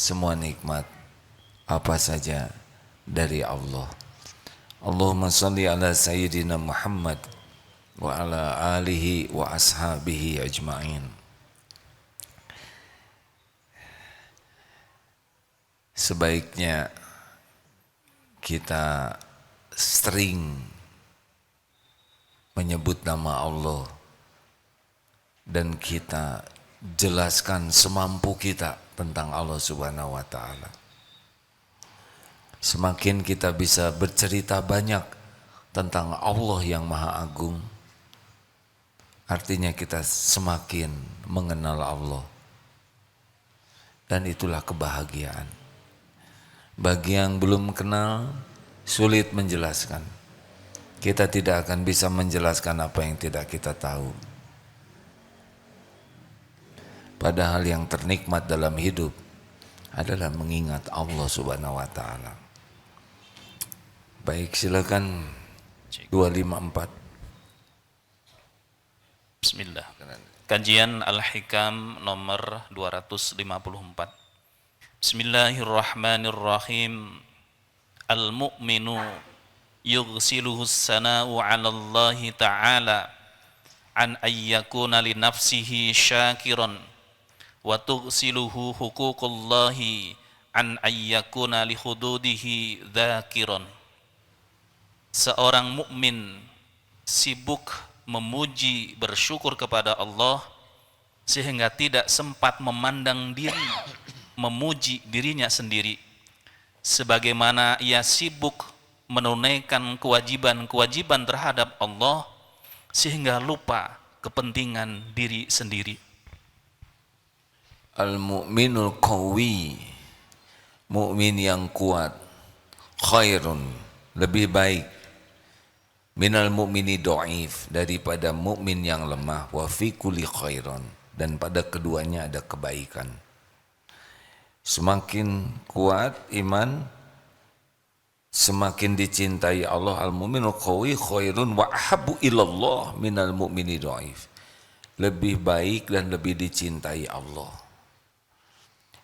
semua nikmat apa saja dari Allah. Allahumma salli ala sayyidina Muhammad wa ala alihi wa ashabihi ajma'in. Sebaiknya kita sering menyebut nama Allah dan kita jelaskan semampu kita tentang Allah Subhanahu wa taala. Semakin kita bisa bercerita banyak tentang Allah yang Maha Agung, artinya kita semakin mengenal Allah. Dan itulah kebahagiaan. Bagi yang belum kenal, sulit menjelaskan. Kita tidak akan bisa menjelaskan apa yang tidak kita tahu. Padahal yang ternikmat dalam hidup adalah mengingat Allah Subhanahu wa taala. Baik, silakan 254. Bismillah. Kajian Al-Hikam nomor 254. Bismillahirrahmanirrahim. Al-mu'minu yughsiluhu as-sana'u 'ala Allah ta'ala an ayyakuna li nafsihi syakiran wa tughsiluhu huququllahi an ayyakuna li hududihi dzakiran. Seorang mukmin sibuk memuji, bersyukur kepada Allah sehingga tidak sempat memandang diri, memuji dirinya sendiri, sebagaimana ia sibuk menunaikan kewajiban-kewajiban terhadap Allah sehingga lupa kepentingan diri sendiri. Al-mu'minul qawi, mukmin yang kuat, khairun, lebih baik, minal mu'mini dhaif, daripada mukmin yang lemah, wa fi kulli khairun, dan pada keduanya ada kebaikan. Semakin kuat iman, semakin dicintai Allah. Al-mu'minul qawi khairun wa ahabbu ilallah minal mu'mini dhaif, lebih baik dan lebih dicintai Allah.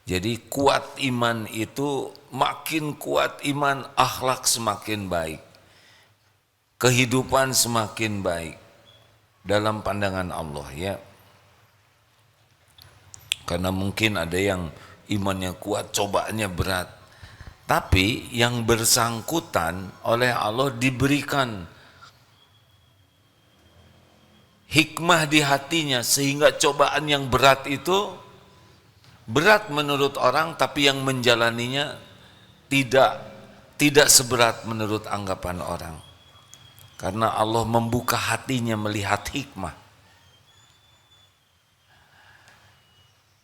Jadi kuat iman itu, makin kuat iman, akhlak semakin baik, kehidupan semakin baik dalam pandangan Allah, ya. Karena mungkin ada yang imannya kuat, cobaannya berat, tapi yang bersangkutan oleh Allah diberikan hikmah di hatinya sehingga cobaan yang berat itu berat menurut orang, tapi yang menjalaninya tidak seberat menurut anggapan orang. Karena Allah membuka hatinya melihat hikmah.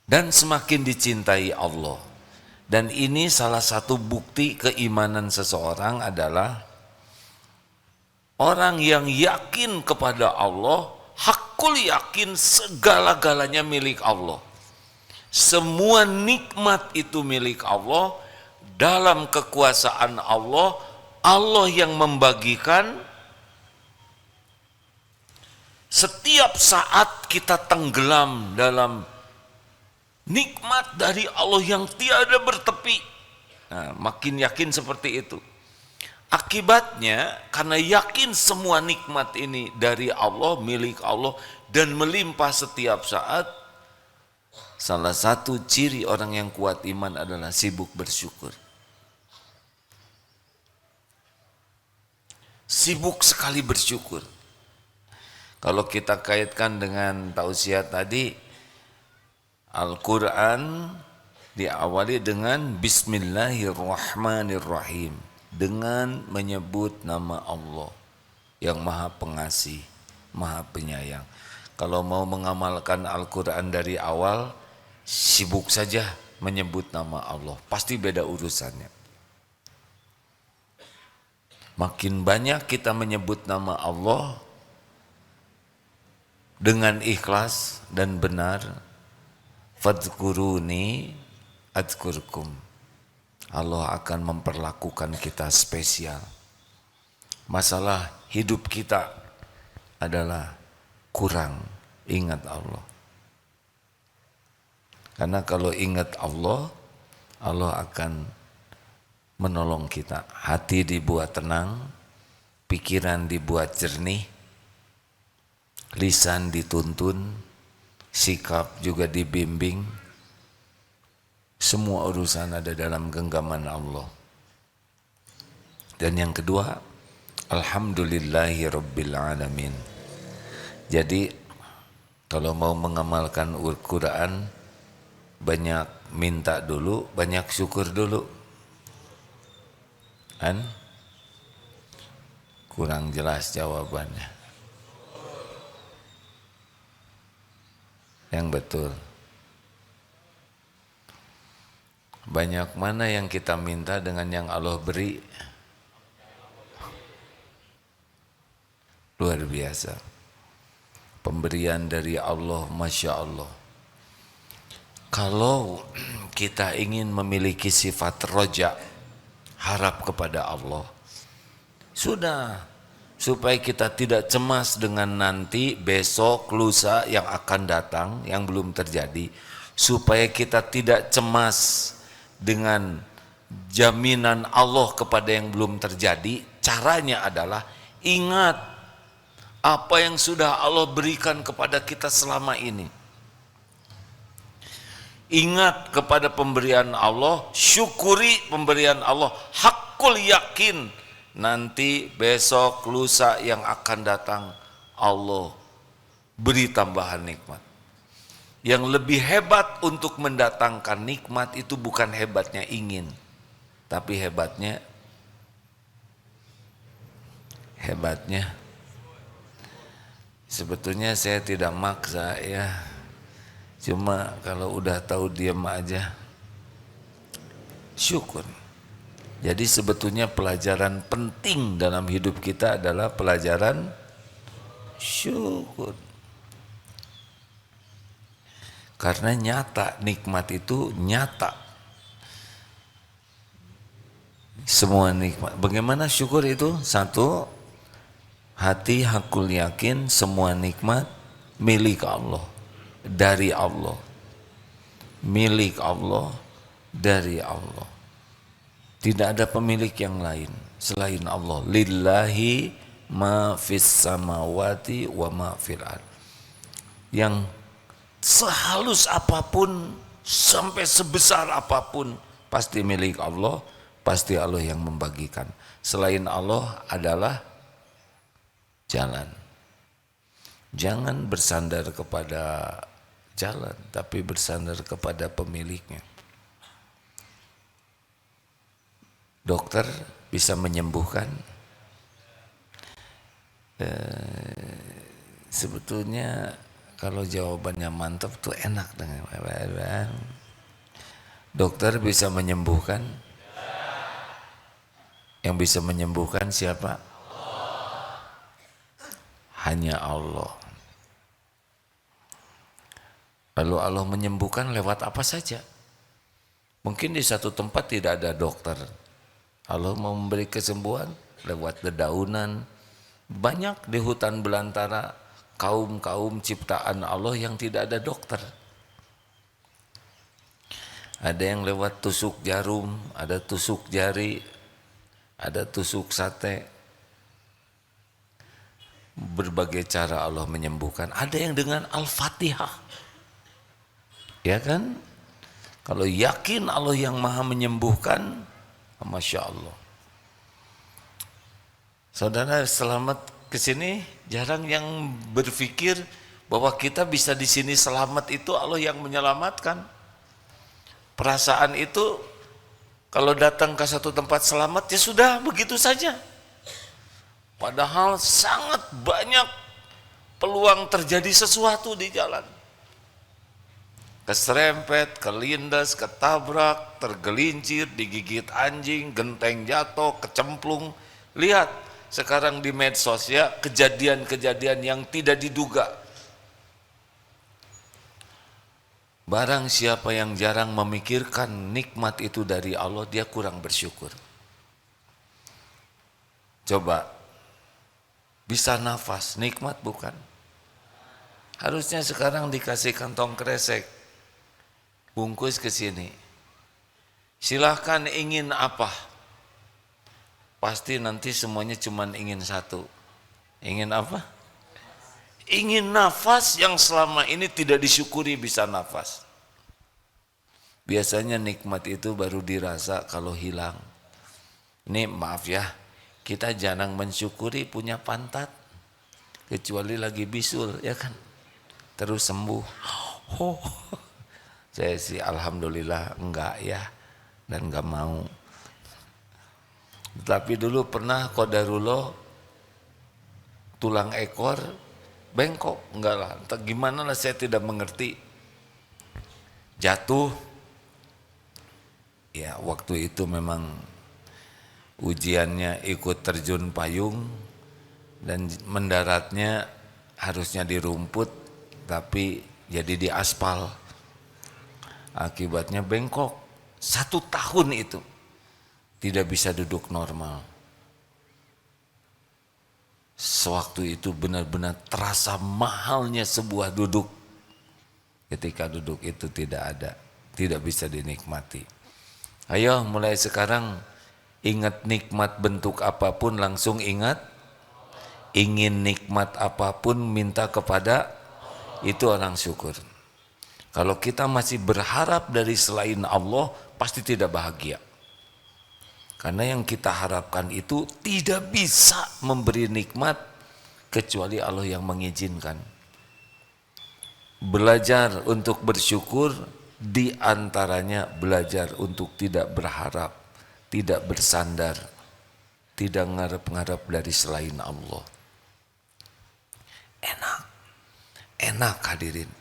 Dan semakin dicintai Allah. Dan ini salah satu bukti keimanan seseorang adalah orang yang yakin kepada Allah, hakul yakin segala-galanya milik Allah. Semua nikmat itu milik Allah, dalam kekuasaan Allah, Allah yang membagikan. Setiap saat kita tenggelam dalam nikmat dari Allah yang tiada bertepi. Nah, makin yakin seperti itu. Akibatnya, karena yakin semua nikmat ini dari Allah, milik Allah, dan melimpah setiap saat, salah satu ciri orang yang kuat iman adalah sibuk bersyukur. Sibuk sekali bersyukur. Kalau kita kaitkan dengan tausiah tadi, Al-Quran diawali dengan Bismillahirrahmanirrahim, dengan menyebut nama Allah yang Maha Pengasih, Maha Penyayang. Kalau mau mengamalkan Al-Quran dari awal, sibuk saja menyebut nama Allah, pasti beda urusannya. Makin banyak kita menyebut nama Allah dengan ikhlas dan benar, fadhkuruni adhkurkum, Allah akan memperlakukan kita spesial. Masalah hidup kita adalah kurang ingat Allah. Karena kalau ingat Allah, Allah akan menolong kita. Hati dibuat tenang, pikiran dibuat jernih, lisan dituntun, sikap juga dibimbing. Semua urusan ada dalam genggaman Allah. Dan yang kedua, alhamdulillahi rabbil alamin. Jadi kalau mau mengamalkan Al-Quran, banyak minta dulu, banyak syukur dulu. Kan? Kurang jelas jawabannya. Yang betul. Banyak mana yang kita minta dengan yang Allah beri? Luar biasa. Pemberian dari Allah, Masya Allah. Kalau kita ingin memiliki sifat roja, harap kepada Allah, sudah, supaya kita tidak cemas dengan nanti, besok, lusa yang akan datang, yang belum terjadi, supaya kita tidak cemas dengan jaminan Allah kepada yang belum terjadi. Caranya adalah ingat apa yang sudah Allah berikan kepada kita selama ini. Ingat kepada pemberian Allah, syukuri pemberian Allah, hakul yakin nanti besok lusa yang akan datang Allah beri tambahan nikmat. Yang lebih hebat untuk mendatangkan nikmat itu bukan hebatnya ingin, tapi hebatnya sebetulnya saya tidak maksa ya. Cuma kalau udah tahu diam aja, syukur. Jadi sebetulnya pelajaran penting dalam hidup kita adalah pelajaran syukur. Karena nyata, nikmat itu nyata. Semua nikmat. Bagaimana syukur itu? Satu, hati hakul yakin semua nikmat milik Allah. Dari Allah, milik Allah, dari Allah. Tidak ada pemilik yang lain selain Allah. Lillahi ma fis samawati wa ma fil ard. Yang sehalus apapun sampai sebesar apapun pasti milik Allah, pasti Allah yang membagikan. Selain Allah adalah jalan. Jangan bersandar kepada jalan, tapi bersandar kepada pemiliknya. Dokter bisa menyembuhkan. Sebetulnya kalau jawabannya mantap tuh enak dengan dokter bisa menyembuhkan. Yang bisa menyembuhkan siapa? Hanya Allah. Lalu Allah menyembuhkan lewat apa saja. Mungkin di satu tempat tidak ada dokter, Allah mau memberi kesembuhan lewat dedaunan. Banyak di hutan belantara kaum-kaum ciptaan Allah yang tidak ada dokter. Ada yang lewat tusuk jarum, ada tusuk jari, ada tusuk sate. Berbagai cara Allah menyembuhkan. Ada yang dengan Al-Fatihah. Ya kan? Kalau yakin Allah yang maha menyembuhkan, Masya Allah. Saudara selamat ke sini, jarang yang berpikir bahwa kita bisa di sini selamat itu Allah yang menyelamatkan. Perasaan itu kalau datang ke satu tempat selamat ya sudah begitu saja. Padahal sangat banyak peluang terjadi sesuatu di jalan. Keserempet, kelindas, ketabrak, tergelincir, digigit anjing, genteng jatuh, kecemplung. Lihat sekarang di medsos ya, kejadian-kejadian yang tidak diduga. Barang siapa yang jarang memikirkan nikmat itu dari Allah, dia kurang bersyukur. Coba, bisa nafas, nikmat bukan? Harusnya sekarang dikasih kantong kresek, bungkus ke sini. Silahkan ingin apa? Pasti nanti semuanya cuma ingin satu. Ingin apa? Ingin nafas yang selama ini tidak disyukuri bisa nafas. Biasanya nikmat itu baru dirasa kalau hilang. Ini maaf ya, kita jarang mensyukuri punya pantat. Kecuali lagi bisul, ya kan? Terus sembuh. Oh, saya sih alhamdulillah enggak ya, dan enggak mau. Tapi dulu pernah qadarullah tulang ekor bengkok, enggak lah, entah gimana lah saya tidak mengerti. Jatuh. Ya waktu itu memang ujiannya ikut terjun payung dan mendaratnya harusnya di rumput tapi jadi di aspal. Akibatnya bengkok. 1 tahun itu tidak bisa duduk normal. Sewaktu itu benar-benar terasa mahalnya sebuah duduk. Ketika duduk itu tidak ada, tidak bisa dinikmati. Ayo mulai sekarang ingat nikmat bentuk apapun langsung ingat. Ingin nikmat apapun minta kepada, itu orang syukur. Kalau kita masih berharap dari selain Allah pasti tidak bahagia. Karena yang kita harapkan itu tidak bisa memberi nikmat kecuali Allah yang mengizinkan. Belajar untuk bersyukur, di antaranya belajar untuk tidak berharap, tidak bersandar, tidak ngarep-ngarep dari selain Allah. Enak hadirin.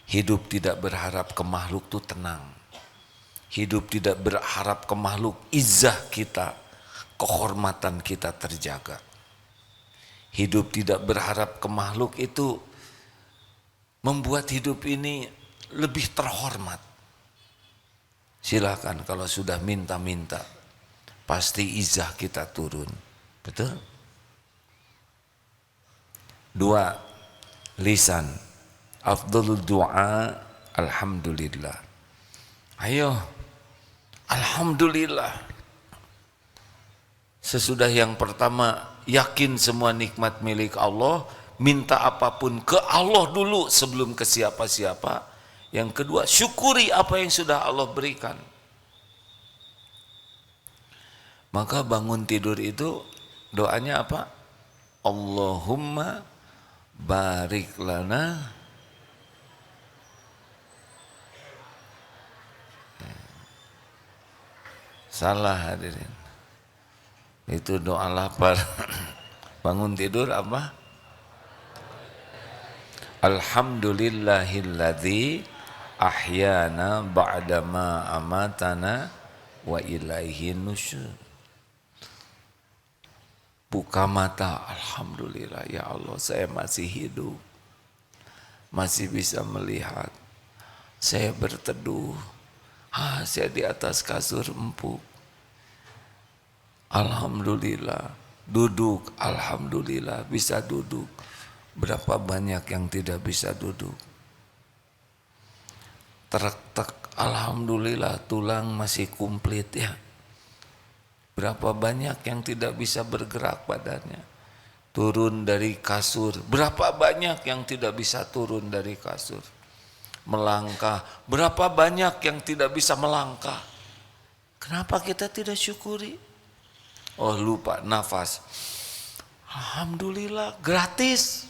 Hidup tidak berharap ke makhluk itu tenang. Hidup tidak berharap ke makhluk, izzah kita, kehormatan kita terjaga. Hidup tidak berharap ke makhluk itu membuat hidup ini lebih terhormat. Silakan kalau sudah minta-minta, pasti izzah kita turun. Betul? 2. Lisan. Afdhalul du'a alhamdulillah. Ayo, alhamdulillah. Sesudah yang pertama, yakin semua nikmat milik Allah, minta apapun ke Allah dulu sebelum ke siapa-siapa. Yang kedua, syukuri apa yang sudah Allah berikan. Maka bangun tidur itu doanya apa? Allahumma barik lana salah hadirin. Itu doa lapar. Bangun tidur apa? Alhamdulillahilladzi ahyana ba'dama amatana wa ilaihi nusyur. Buka mata, alhamdulillah ya Allah saya masih hidup. Masih bisa melihat. Saya berteduh. Saya di atas kasur empuk. Alhamdulillah. Duduk, alhamdulillah bisa duduk. Berapa banyak yang tidak bisa duduk. Terek-tek, alhamdulillah tulang masih komplit ya. Berapa banyak yang tidak bisa bergerak badannya. Turun dari kasur. Berapa banyak yang tidak bisa turun dari kasur. Melangkah. Berapa banyak yang tidak bisa melangkah. Kenapa kita tidak syukuri? Oh lupa nafas. Alhamdulillah gratis.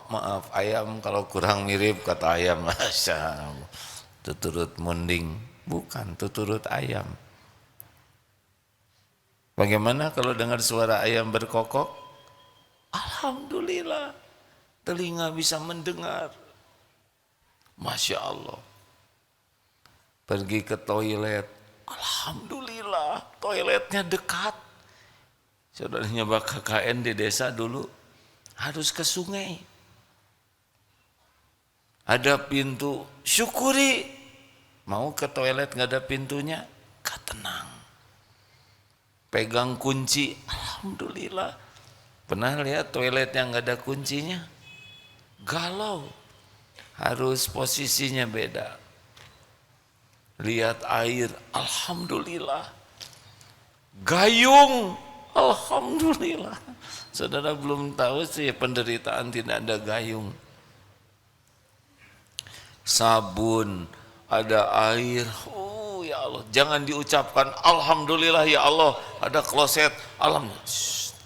Maaf ayam kalau kurang mirip kata ayam. Masya Allah. Tuturut munding. Bukan tuturut ayam. Bagaimana kalau dengar suara ayam berkokok? Alhamdulillah. Telinga bisa mendengar. Masya Allah. Pergi ke toilet. Alhamdulillah. Toiletnya dekat. Saudaranya KKN di desa dulu. Harus ke sungai. Ada pintu, syukuri. Mau ke toilet gak ada pintunya, gak tenang. Pegang kunci, alhamdulillah. Pernah lihat toilet yang gak ada kuncinya? Galau. harus posisinya beda. Lihat air, alhamdulillah. Gayung, alhamdulillah. Saudara belum tahu sih penderitaan tidak ada gayung. Sabun, ada air. Oh ya Allah, jangan diucapkan alhamdulillah ya Allah, ada kloset, alhamdulillah.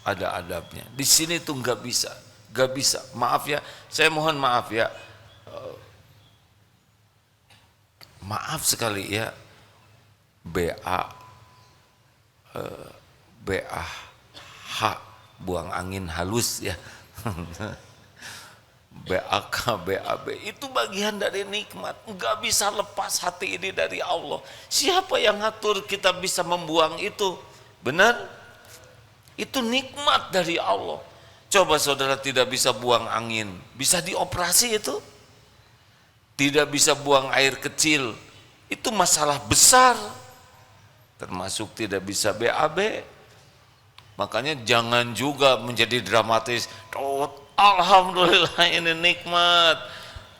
Ada adabnya. Di sini tuh nggak bisa. Gak bisa, maaf ya, saya mohon maaf ya, maaf sekali ya, BA, BAH, buang angin halus ya, BAK, BAB, itu bagian dari nikmat, nggak bisa lepas hati ini dari Allah. Siapa yang ngatur kita bisa membuang itu? Benar? Itu nikmat dari Allah. Coba saudara tidak bisa buang angin, bisa dioperasi itu? Tidak bisa buang air kecil, itu masalah besar. Termasuk tidak bisa BAB. Makanya jangan juga menjadi dramatis. Oh, alhamdulillah ini nikmat.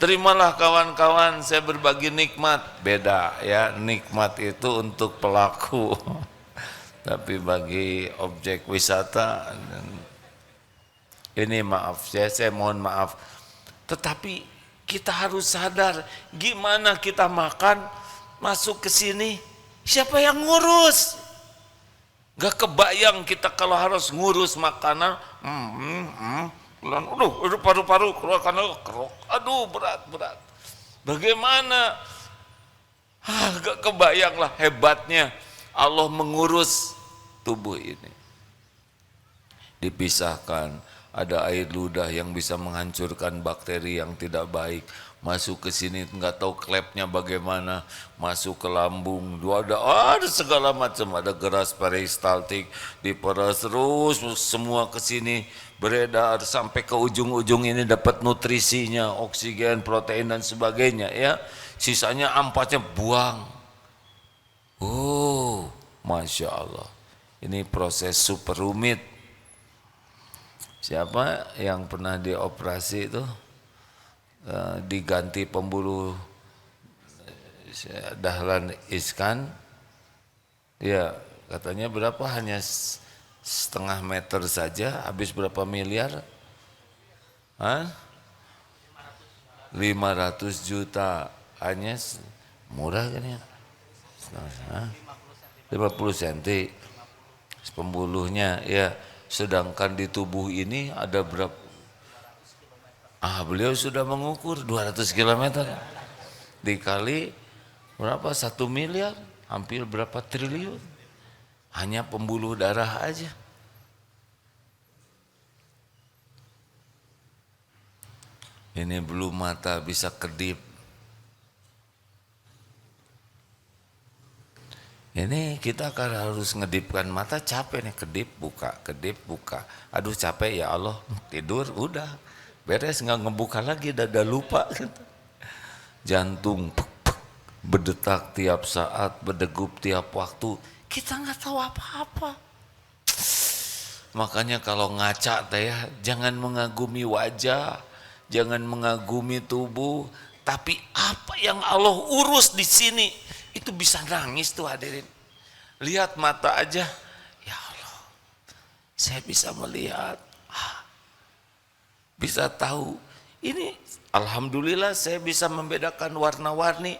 Terimalah kawan-kawan, saya berbagi nikmat. Beda ya, nikmat itu untuk pelaku. Tapi bagi objek wisata, ini maaf, saya mohon maaf. Tetapi kita harus sadar, gimana kita makan, masuk ke sini, siapa yang ngurus? Gak kebayang kita kalau harus ngurus makanan. Aduh, paru-paru, keluarkan, aduh berat. Bagaimana? Gak kebayang lah hebatnya Allah mengurus tubuh ini. Dipisahkan. Ada air ludah yang bisa menghancurkan bakteri yang tidak baik. Masuk ke sini nggak tahu klepnya bagaimana. Masuk ke lambung. Ada segala macam. Ada geras peristaltik. Diperas terus semua ke sini beredar sampai ke ujung-ujung ini dapat nutrisinya, oksigen, protein dan sebagainya ya. Sisanya ampasnya buang. Oh, Masya Allah. Ini proses super rumit. Siapa yang pernah dioperasi itu diganti pembuluh dahlan iskan, ya katanya berapa, hanya setengah meter saja, habis berapa miliar? 500 juta, hanya murah kan ya? 50 cm pembuluhnya ya. Sedangkan di tubuh ini ada berapa? Beliau sudah mengukur 200 km dikali berapa? 1 miliar, hampir berapa triliun, hanya pembuluh darah aja. Ini belum mata bisa kedip. Ini kita kan harus ngedipkan mata, capek nih, kedip buka. Aduh capek ya Allah, tidur udah beres, nggak ngebuka lagi, dada lupa. Jantung berdetak tiap saat, berdegup tiap waktu, kita nggak tahu apa-apa. Makanya kalau ngaca teh ya, jangan mengagumi wajah, jangan mengagumi tubuh, tapi apa yang Allah urus di sini. Itu bisa nangis tuh hadirin. Lihat mata aja, ya Allah, saya bisa melihat, bisa tahu. Ini alhamdulillah saya bisa membedakan warna-warni.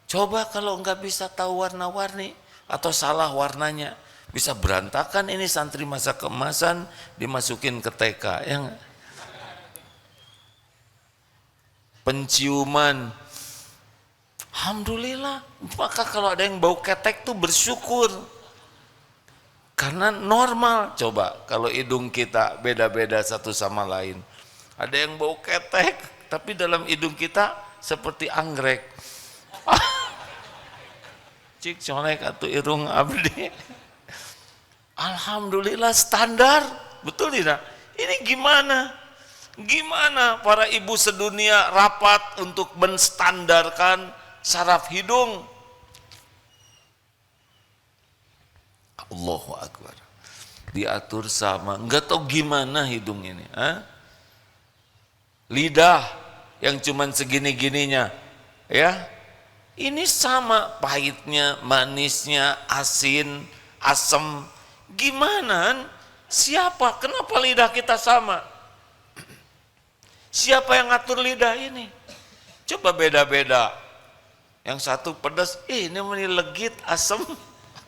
Coba kalau nggak bisa tahu warna-warni atau salah warnanya, bisa berantakan ini santri masa keemasan dimasukin ke TK. Yang penciuman, alhamdulillah. Maka kalau ada yang bau ketek tuh bersyukur, karena normal. Coba kalau hidung kita beda-beda satu sama lain, ada yang bau ketek tapi dalam hidung kita seperti anggrek. Cik colek atau irung abdi. Alhamdulillah standar, betul tidak? Ini gimana? Gimana para ibu sedunia rapat untuk menstandarkan saraf hidung? Allahu Akbar. Diatur sama, enggak tahu gimana hidung ini. Lidah, yang cuman segini-gininya, ya. Ini sama pahitnya, manisnya, asin, asam. Gimana? Siapa? Kenapa lidah kita sama? Siapa yang ngatur lidah ini? Coba beda-beda. Yang satu pedas, ini legit, asam,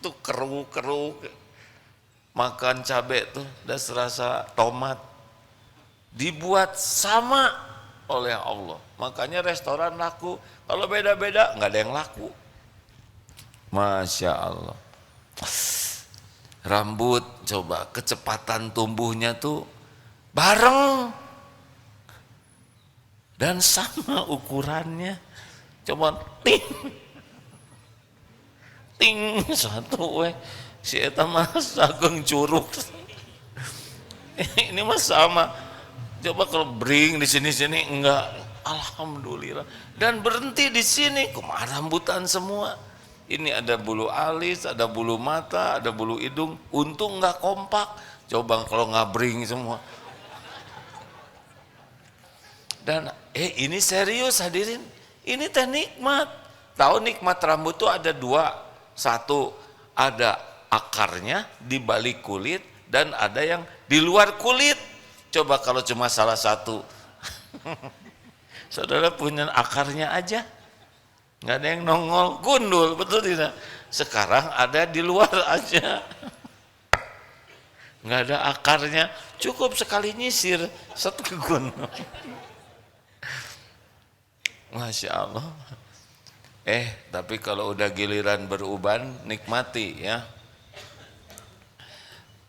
tuh keruh. Makan cabai tuh, udah serasa tomat. Dibuat sama oleh Allah. Makanya restoran laku. Kalau beda-beda, nggak ada yang laku. Masya Allah. Rambut, coba kecepatan tumbuhnya tuh bareng. Dan sama ukurannya. Coba ting satu si eta mah sageng curug. Ini mah sama. Coba kalau bring di sini enggak, alhamdulillah. Dan berhenti di sini, kumaha rambutan semua. Ini ada bulu alis, ada bulu mata, ada bulu hidung. Untung enggak kompak. Coba kalau ngabring semua. Dan ini serius hadirin. Ini teh nikmat. Tahu nikmat rambut itu ada dua. Satu, ada akarnya di balik kulit dan ada yang di luar kulit. Coba kalau cuma salah satu. Saudara punya akarnya aja. Nggak ada yang nongol, gundul, betul tidak? Sekarang ada di luar aja. Nggak ada akarnya, cukup sekali nyisir, satu gundul. Masya Allah. Tapi kalau udah giliran beruban, nikmati ya.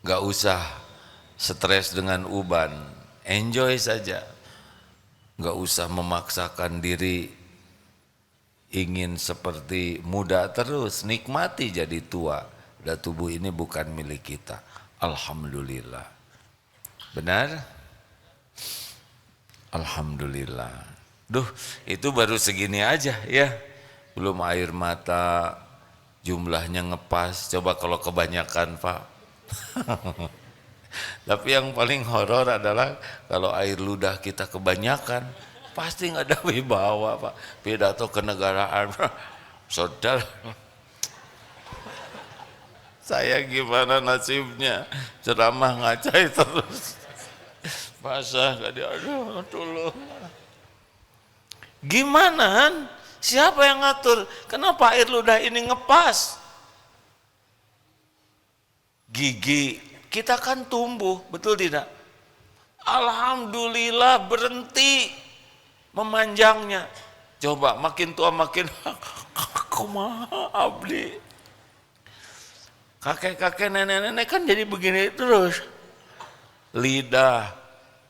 Gak usah stres dengan uban, enjoy saja. Gak usah memaksakan diri ingin seperti muda terus, nikmati jadi tua. Dan tubuh ini bukan milik kita. Alhamdulillah. Benar? Alhamdulillah. Duh, itu baru segini aja ya. Belum air mata, jumlahnya ngepas. Coba kalau kebanyakan, Pak. Tapi yang paling horor adalah kalau air ludah kita kebanyakan, pasti nggak ada wibawa, Pak. Pidato kenegaraan, saudara. Saya gimana nasibnya? Ceramah ngacai terus. Basah gak dia, aduh, tolong. Gimana? Siapa yang ngatur? Kenapa air ludah ini ngepas? Gigi kita kan tumbuh, betul tidak? Alhamdulillah berhenti memanjangnya. Coba makin tua makin kumaha abdi. Kakek-kakek nenek-nenek kan jadi begini terus. Lidah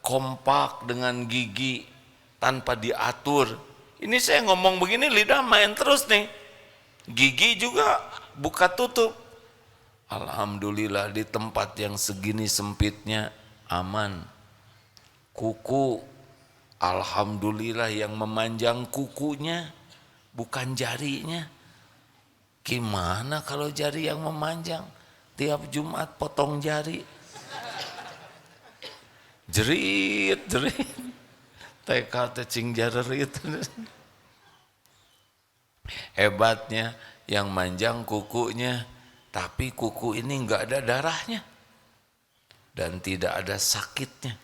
kompak dengan gigi tanpa diatur. Ini saya ngomong begini lidah main terus nih. Gigi juga buka tutup. Alhamdulillah di tempat yang segini sempitnya aman. Kuku, alhamdulillah yang memanjang kukunya bukan jarinya. Gimana kalau jari yang memanjang? Tiap Jumat potong jari. Jerit. TK cing jarerit. Hebatnya yang manjang kukunya, tapi kuku ini enggak ada darahnya dan tidak ada sakitnya.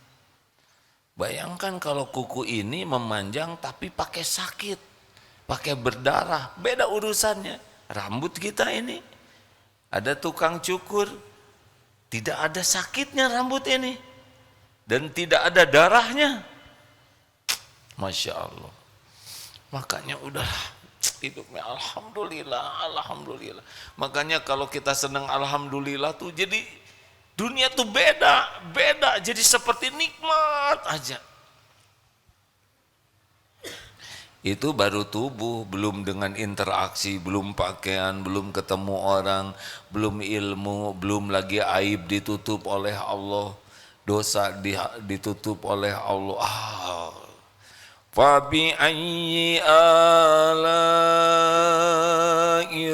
Bayangkan kalau kuku ini memanjang tapi pakai sakit, pakai berdarah, beda urusannya. Rambut kita ini ada tukang cukur, tidak ada sakitnya rambut ini dan tidak ada darahnya. Masya Allah. Makanya udah hidupnya alhamdulillah. Makanya kalau kita senang alhamdulillah tuh jadi dunia tuh beda, jadi seperti nikmat aja. Itu baru tubuh, belum dengan interaksi, belum pakaian, belum ketemu orang, belum ilmu, belum lagi aib ditutup oleh Allah, dosa ditutup oleh Allah. فَبِأَيِّ آلَاءِ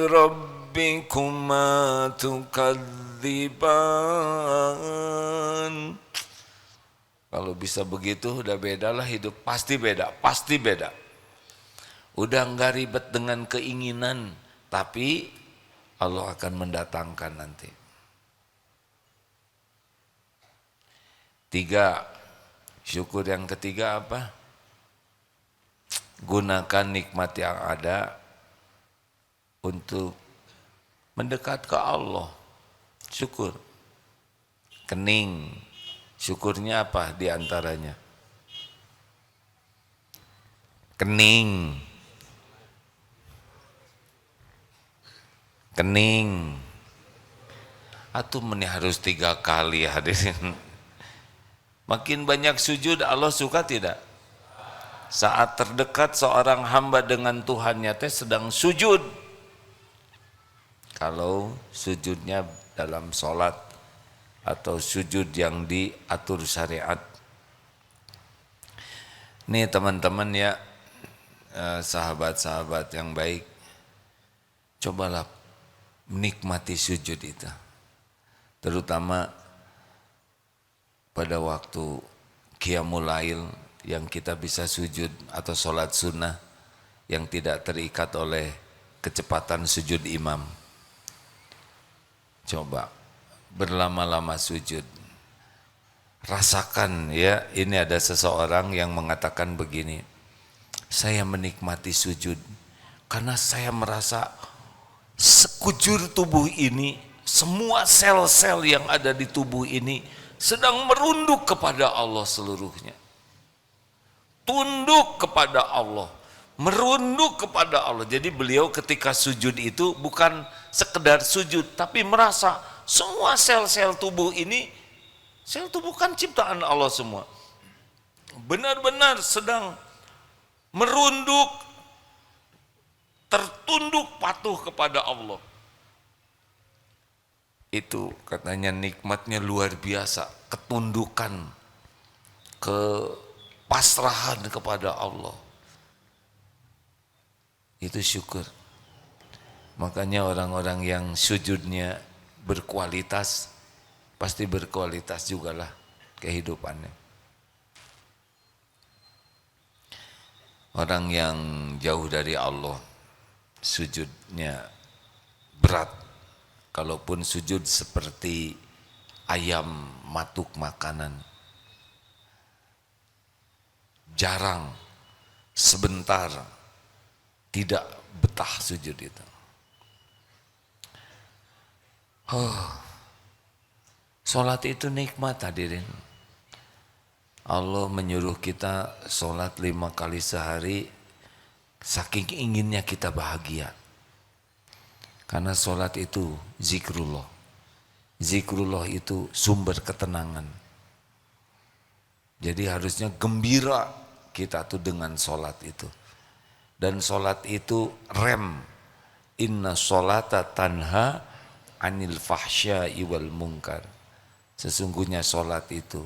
رَبِّكُمَا تُكَذِّبَانِ. Kalau bisa begitu udah beda lah hidup, pasti beda, pasti beda. Udah nggak ribet dengan keinginan, tapi Allah akan mendatangkan nanti. 3, syukur yang ketiga apa? Gunakan nikmat yang ada untuk mendekat ke Allah. Syukur. Kening. Syukurnya apa diantaranya? Kening. Kening. Atuh meni harus 3 kali hadirin. Makin banyak sujud Allah suka tidak? Saat terdekat seorang hamba dengan Tuhannya teh sedang sujud. Kalau sujudnya dalam sholat atau sujud yang diatur syariat. Nih teman-teman ya, sahabat-sahabat yang baik, cobalah menikmati sujud itu. Terutama pada waktu qiyamul lail yang kita bisa sujud atau sholat sunnah yang tidak terikat oleh kecepatan sujud imam. Coba berlama-lama sujud. Rasakan ya, ini ada seseorang yang mengatakan begini, saya menikmati sujud karena saya merasa sekujur tubuh ini, semua sel-sel yang ada di tubuh ini sedang merunduk kepada Allah seluruhnya. Tunduk kepada Allah, merunduk kepada Allah. Jadi beliau ketika sujud itu bukan sekedar sujud, tapi merasa semua sel-sel tubuh ini, sel tubuh kan ciptaan Allah semua, benar-benar sedang merunduk, tertunduk patuh kepada Allah. Itu katanya nikmatnya luar biasa, ketundukan, kepasrahan kepada Allah. Itu syukur. Makanya orang-orang yang sujudnya berkualitas, pasti berkualitas jugalah kehidupannya. Orang yang jauh dari Allah, sujudnya berat. Kalaupun sujud seperti ayam matuk makanan, jarang, sebentar, tidak betah sujud itu. Sholat itu nikmat hadirin. Allah menyuruh kita sholat 5 kali sehari, saking inginnya kita bahagia. Karena sholat itu zikrullah. Zikrullah itu sumber ketenangan. Jadi harusnya gembira kita tuh dengan sholat itu. Dan sholat itu rem. Inna sholata tanha anil fahsya'i wal munkar. Sesungguhnya sholat itu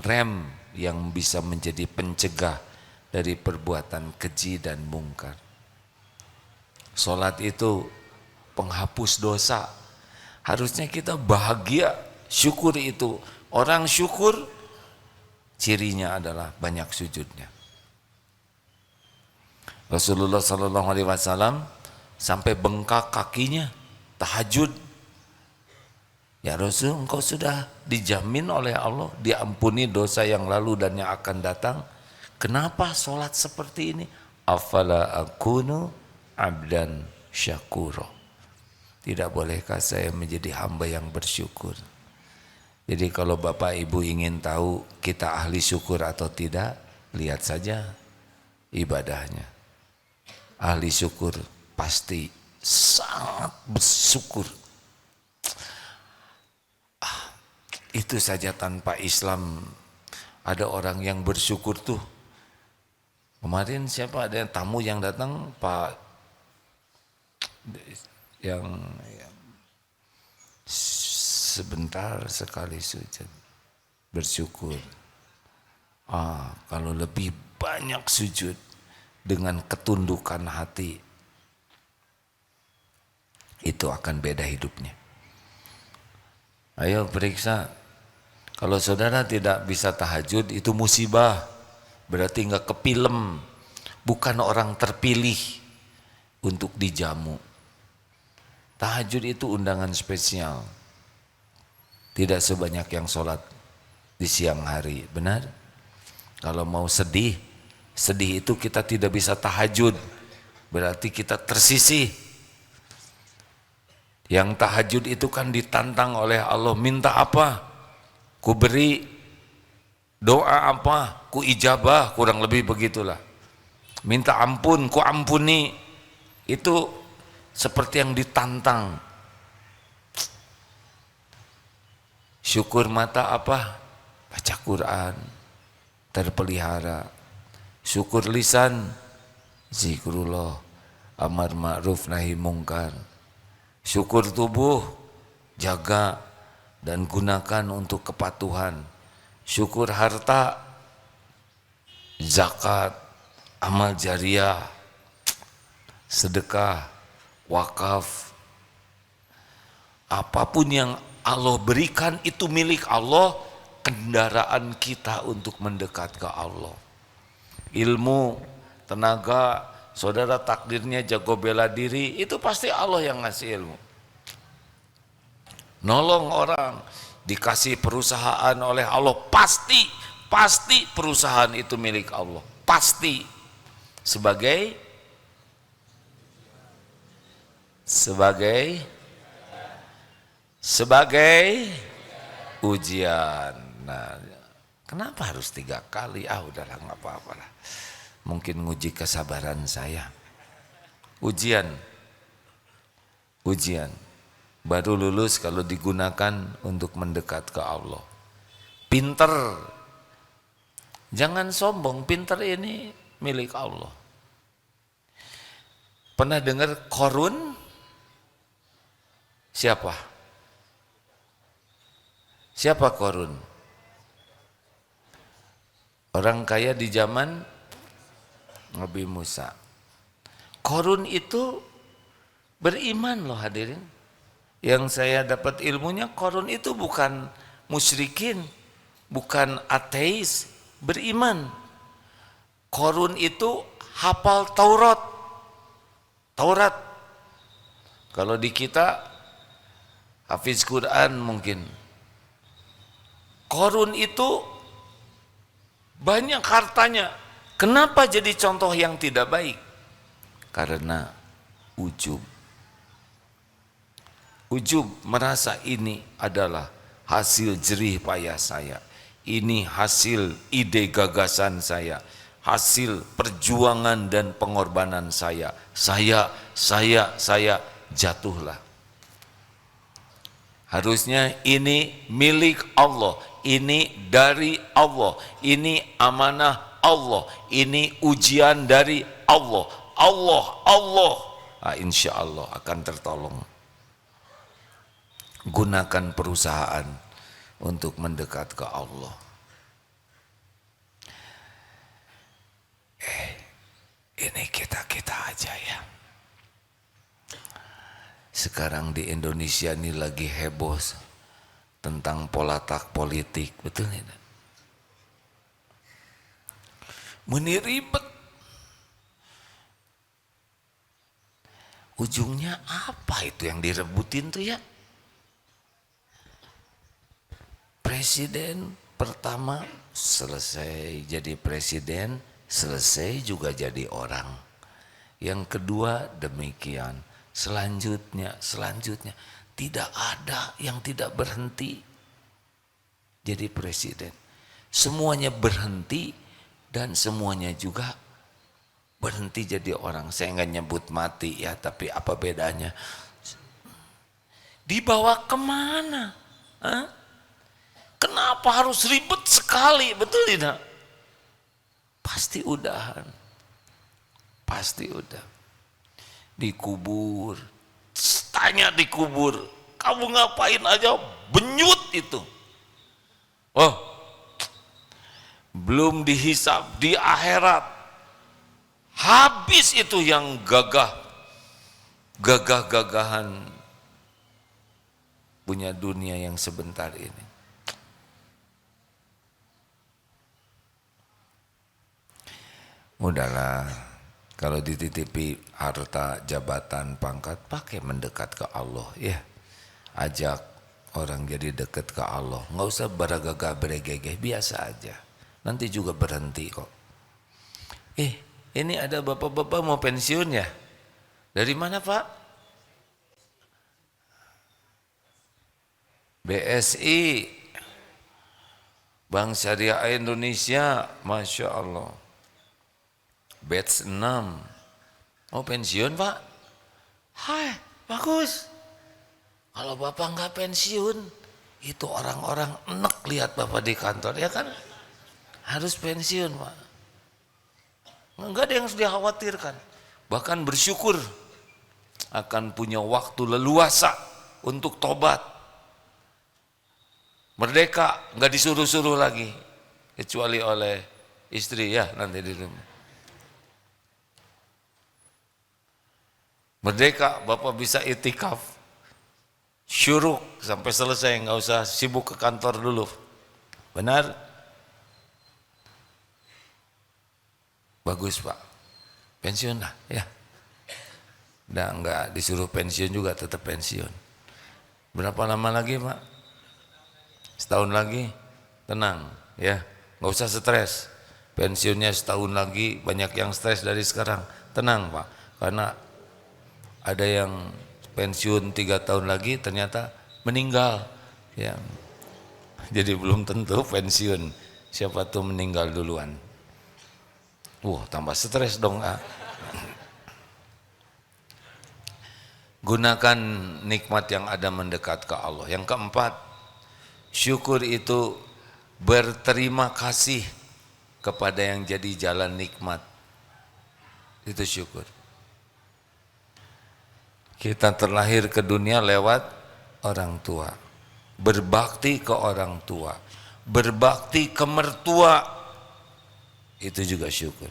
rem yang bisa menjadi pencegah dari perbuatan keji dan mungkar. Sholat itu penghapus dosa. Harusnya kita bahagia, syukur itu. Orang syukur cirinya adalah banyak sujudnya. Rasulullah SAW sampai bengkak kakinya tahajud. Ya Rasul, engkau sudah dijamin oleh Allah diampuni dosa yang lalu dan yang akan datang. Kenapa sholat seperti ini? Afala akunu abdan syakuro. Tidak bolehkah saya menjadi hamba yang bersyukur? Jadi kalau Bapak Ibu ingin tahu kita ahli syukur atau tidak, lihat saja ibadahnya. Ahli syukur pasti sangat bersyukur. Itu saja tanpa Islam ada orang yang bersyukur tuh. Kemarin siapa ada tamu yang datang, Pak yang sebentar sekali sujud bersyukur. Kalau lebih banyak sujud dengan ketundukan hati, itu akan beda hidupnya. Ayo periksa, Kalau saudara tidak bisa tahajud itu musibah, berarti nggak kepilem, bukan orang terpilih untuk dijamu. Tahajud itu undangan spesial, tidak sebanyak yang sholat di siang hari, benar? Kalau mau sedih itu kita tidak bisa tahajud, berarti kita tersisih. Yang tahajud itu kan ditantang oleh Allah, minta apa? Ku beri, doa apa? Ku ijabah, kurang lebih begitulah. Minta ampun, ku ampuni. Itu seperti yang ditantang. Syukur mata apa? Baca Quran, terpelihara. Syukur lisan, zikrullah, amar ma'ruf nahi mungkar. Syukur tubuh, jaga dan gunakan untuk kepatuhan. Syukur harta, zakat, amal jariah, sedekah, wakaf. Apapun yang Allah berikan itu milik Allah, kendaraan kita untuk mendekat ke Allah. Ilmu, tenaga, saudara takdirnya jago bela diri, itu pasti Allah yang ngasih ilmu. Nolong orang, dikasih perusahaan oleh Allah, pasti perusahaan itu milik Allah, pasti sebagai ujian. Nah, kenapa harus 3 kali? Udahlah nggak apa-apa lah. Mungkin nguji kesabaran saya. Ujian. Baru lulus kalau digunakan untuk mendekat ke Allah. Pinter, jangan sombong, pinter ini milik Allah. Pernah dengar Korun? Siapa Korun? Orang kaya di zaman Nabi Musa. Korun itu beriman loh hadirin. Yang saya dapat ilmunya, Korun itu bukan musyrikin, bukan ateis, beriman. Korun itu hafal Taurat. Kalau di kita hafiz Quran mungkin. Korun itu banyak hartanya. Kenapa jadi contoh yang tidak baik? Karena ujub. Merasa ini adalah hasil jerih payah saya. Ini hasil ide gagasan saya. Hasil perjuangan dan pengorbanan saya. Saya jatuhlah. Harusnya ini milik Allah. Ini dari Allah. Ini amanah Allah. Ini ujian dari Allah. Insya Allah akan tertolong. Gunakan perusahaan untuk mendekat ke Allah. Ini kita aja ya. Sekarang di Indonesia ini lagi heboh tentang polatak politik, betul tidak? Ribet. Ujungnya apa itu yang direbutin tuh ya? Presiden pertama selesai jadi presiden, selesai juga jadi orang. Yang kedua demikian, selanjutnya. Tidak ada yang tidak berhenti jadi presiden. Semuanya berhenti dan semuanya juga berhenti jadi orang. Saya nggak nyebut mati ya, tapi apa bedanya? Dibawa kemana? Kenapa harus ribet sekali? Betul tidak? Pasti udahan. Dikubur. Tanya dikubur. Kamu ngapain aja? Benyut itu. Belum dihisab di akhirat. Habis itu yang gagah-gagahan punya dunia yang sebentar ini. Udahlah, kalau dititipi harta, jabatan, pangkat, pakai mendekat ke Allah ya. Ajak orang jadi dekat ke Allah. Nggak usah beragagah beregegeh, biasa aja. Nanti juga berhenti kok. Ini ada bapak-bapak mau pensiun ya? Dari mana Pak? BSI, Bank Syariah Indonesia, Masya Allah. Batch 6. Mau pensiun Pak? Hai, bagus. Kalau Bapak nggak pensiun, itu orang-orang enek lihat Bapak di kantor, ya kan? Harus pensiun Pak. Nggak ada yang harus dikhawatirkan. Bahkan bersyukur akan punya waktu leluasa untuk tobat. Merdeka, nggak disuruh-suruh lagi. Kecuali oleh istri ya nanti di rumah. Merdeka, Bapak bisa itikaf, syuruk sampai selesai, nggak usah sibuk ke kantor dulu. Benar? Bagus Pak, pensiun lah ya. Udah nggak disuruh pensiun juga tetap pensiun. Berapa lama lagi Pak? Setahun lagi, tenang ya, nggak usah stres. Pensiunnya setahun lagi, banyak yang stres dari sekarang. Tenang Pak, karena ada yang pensiun 3 tahun lagi ternyata meninggal ya. Jadi belum tentu pensiun, siapa tuh meninggal duluan. Tambah stres dong. Gunakan nikmat yang ada mendekat ke Allah. Yang keempat, syukur itu berterima kasih kepada yang jadi jalan nikmat. Itu syukur. Kita terlahir ke dunia lewat orang tua, berbakti ke orang tua, berbakti ke mertua, itu juga syukur.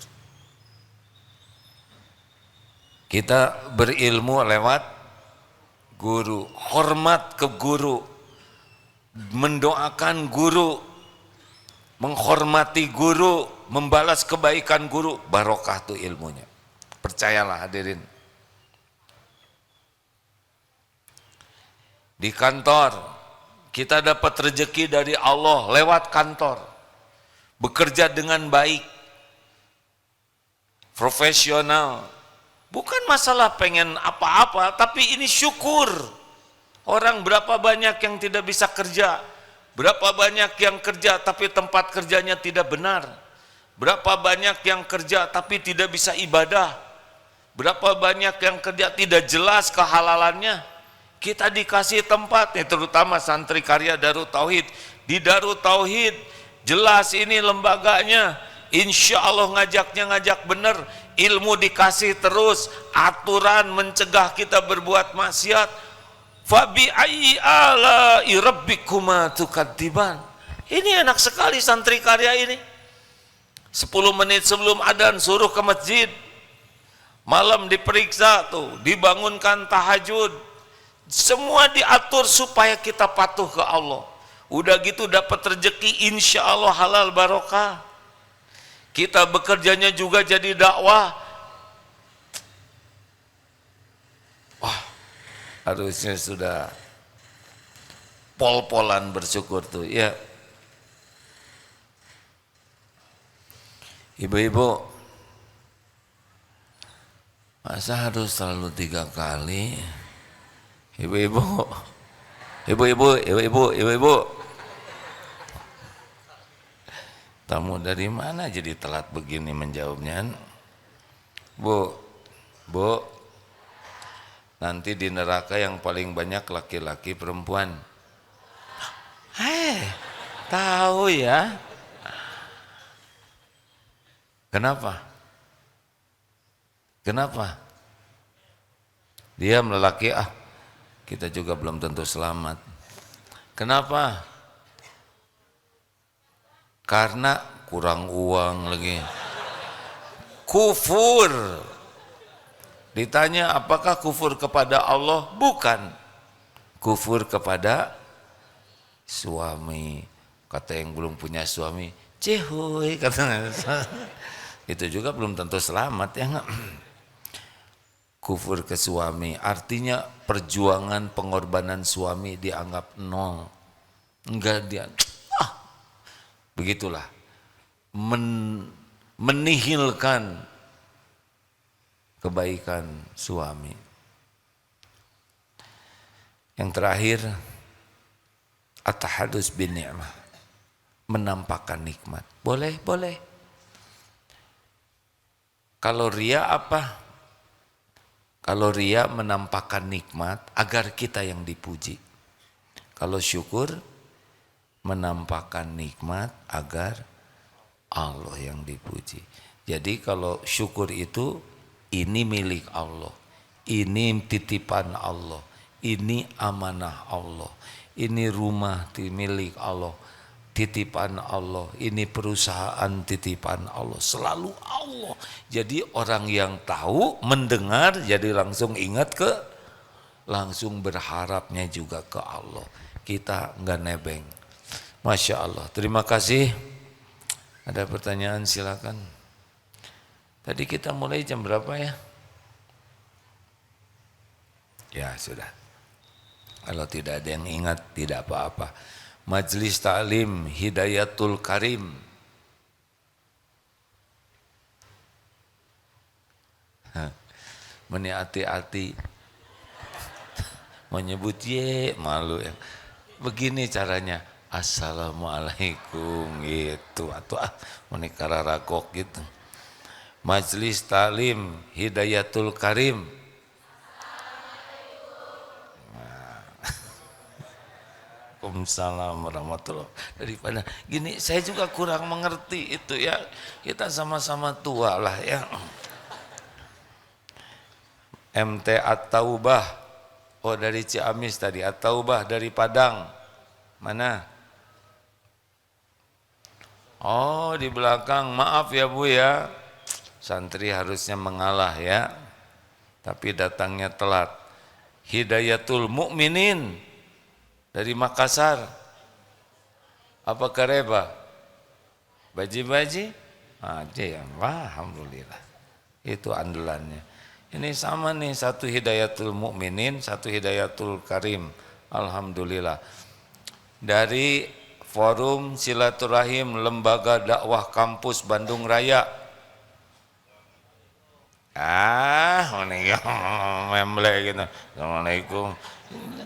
Kita berilmu lewat guru, hormat ke guru, mendoakan guru, menghormati guru, membalas kebaikan guru, barokah tuh ilmunya. Percayalah hadirin. Di kantor, kita dapat rezeki dari Allah lewat kantor. Bekerja dengan baik, profesional. Bukan masalah pengen apa-apa, tapi ini syukur. Orang berapa banyak yang tidak bisa kerja, berapa banyak yang kerja tapi tempat kerjanya tidak benar, berapa banyak yang kerja tapi tidak bisa ibadah, berapa banyak yang kerja tidak jelas kehalalannya. Kita dikasih tempat, terutama santri karya Darut Tauhid. Di Darut Tauhid jelas ini lembaganya, insya Allah ngajak benar, ilmu dikasih terus, aturan mencegah kita berbuat maksiat. Fabi ayyi ala'i rabbikuma tukadziban. Ini enak sekali santri karya ini. 10 menit sebelum adzan suruh ke masjid, malam diperiksa tuh, dibangunkan tahajud. Semua diatur supaya kita patuh ke Allah. Udah gitu dapat rezeki, insya Allah halal barokah. Kita bekerjanya juga jadi dakwah. Wah, harusnya sudah pol-polan bersyukur tuh ya. Ibu-ibu, masa harus selalu 3 kali? Ibu-ibu, tamu dari mana jadi telat begini menjawabnya? Bu, nanti di neraka yang paling banyak laki-laki perempuan. Tahu ya? Kenapa? Dia lelaki, kita juga belum tentu selamat. Kenapa? Karena kurang uang lagi. Kufur. Ditanya apakah kufur kepada Allah? Bukan. Kufur kepada suami. Kata yang belum punya suami, cehoy katanya. itu juga belum tentu selamat ya nggak? Kufur ke suami artinya perjuangan pengorbanan suami dianggap nol, enggak dia begitulah menihilkan kebaikan suami. Yang terakhir at-tahadus bin ni'mah, menampakkan nikmat. Boleh. Kalau ria apa? Kalau ria menampakkan nikmat agar kita yang dipuji. Kalau syukur menampakkan nikmat agar Allah yang dipuji. Jadi kalau syukur itu ini milik Allah, ini titipan Allah, ini amanah Allah, ini rumah milik Allah, titipan Allah, ini perusahaan titipan Allah, selalu Allah. Jadi orang yang tahu, mendengar, jadi langsung ingat langsung berharapnya juga ke Allah. Kita enggak nebeng. Masya Allah, terima kasih. Ada pertanyaan silakan. Tadi kita mulai jam berapa ya? Ya sudah. Kalau tidak ada yang ingat tidak apa-apa. Majelis Ta'lim Hidayatul Karim. Meni hati-hati. Menyebut ye malu ya. Begini caranya. Assalamualaikum gitu. Atau meni kararagok gitu. Majelis Ta'lim Hidayatul Karim. Waalaikumsalam warahmatullahi. Daripada gini saya juga kurang mengerti itu ya. Kita sama-sama tua lah ya. MT At-Taubah. Oh dari Ciamis tadi. At-Taubah dari Padang. Mana? Oh di belakang. Maaf ya Bu ya. Santri harusnya mengalah ya. Tapi datangnya telat. Hidayatul Mukminin dari Makassar. Apa Kareba? Baji-baji? Aja ya. Wah, alhamdulillah. Itu andalannya. Ini sama nih, satu Hidayatul Mukminin, satu Hidayatul Karim. Alhamdulillah. Dari Forum Silaturahim Lembaga Dakwah Kampus Bandung Raya. Memble gitu. Assalamualaikum.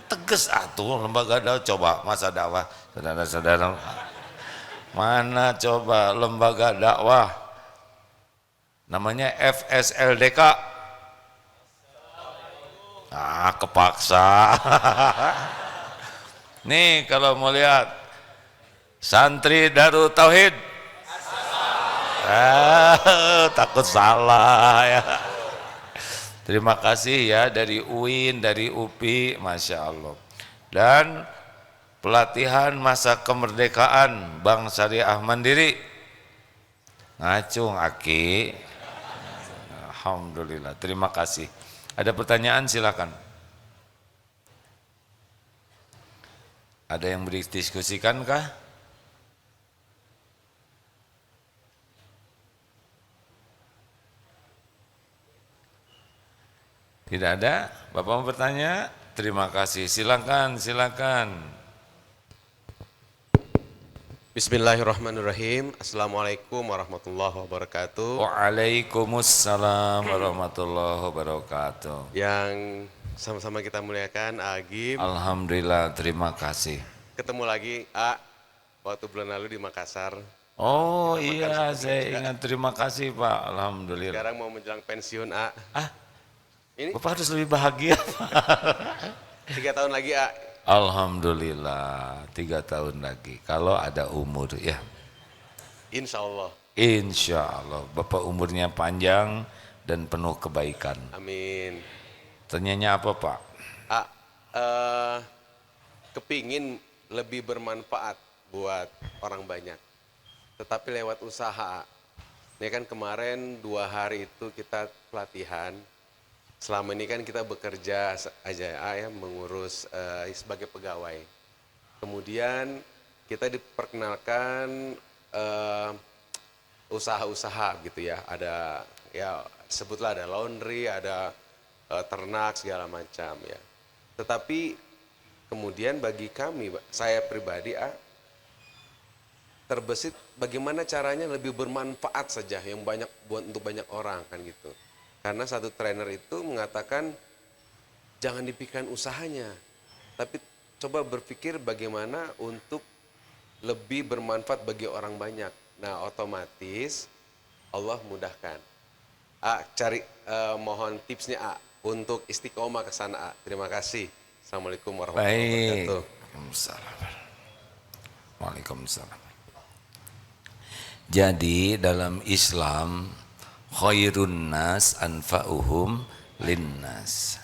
Tegas atuh lembaga dakwah, coba masa dakwah saudara-saudara. Mana coba lembaga dakwah? Namanya FSLDK. Kepaksa. Nih kalau mau lihat Santri Darut Tauhid. Takut salah ya. Terima kasih ya dari UIN, dari UPI, Masya Allah. Dan pelatihan masa kemerdekaan Bank Syariah Mandiri. Ngacung Aki. Alhamdulillah, terima kasih. Ada pertanyaan silakan. Ada yang berdiskusikan kah? Tidak ada? Bapak mau bertanya? Terima kasih. Silakan. Bismillahirrahmanirrahim. Assalamualaikum warahmatullahi wabarakatuh. Waalaikumsalam warahmatullahi wabarakatuh. Yang sama-sama kita muliakan Agim. Alhamdulillah, terima kasih. Ketemu lagi waktu bulan lalu di Makassar. Oh iya, saya ingat. Terima kasih Pak. Alhamdulillah. Sekarang mau menjelang pensiun Ini Bapak harus lebih bahagia. 3 tahun lagi Alhamdulillah, 3 tahun lagi. Kalau ada umur ya. Insya Allah. Insya Allah. Bapak umurnya panjang dan penuh kebaikan. Amin. Tanyanya apa Pak? Kepingin lebih bermanfaat buat orang banyak. Tetapi lewat usaha. Ini kan kemarin 2 hari itu kita pelatihan. Selama ini kan kita bekerja aja ya, mengurus sebagai pegawai. Kemudian kita diperkenalkan usaha-usaha gitu ya. Ada ya sebutlah ada laundry, ada ternak segala macam ya. Tetapi kemudian bagi kami, saya pribadi terbesit bagaimana caranya lebih bermanfaat saja yang banyak buat untuk banyak orang kan gitu. Karena satu trainer itu mengatakan jangan dipikirkan usahanya, tapi coba berpikir bagaimana untuk lebih bermanfaat bagi orang banyak. Nah, otomatis Allah mudahkan. Mohon tipsnya untuk istiqomah ke sana. Terima kasih. Assalamualaikum warahmatullahi Baik. wabarakatuh. Waalaikumsalam. Jadi dalam Islam khairun nas anfa'uhum linnas.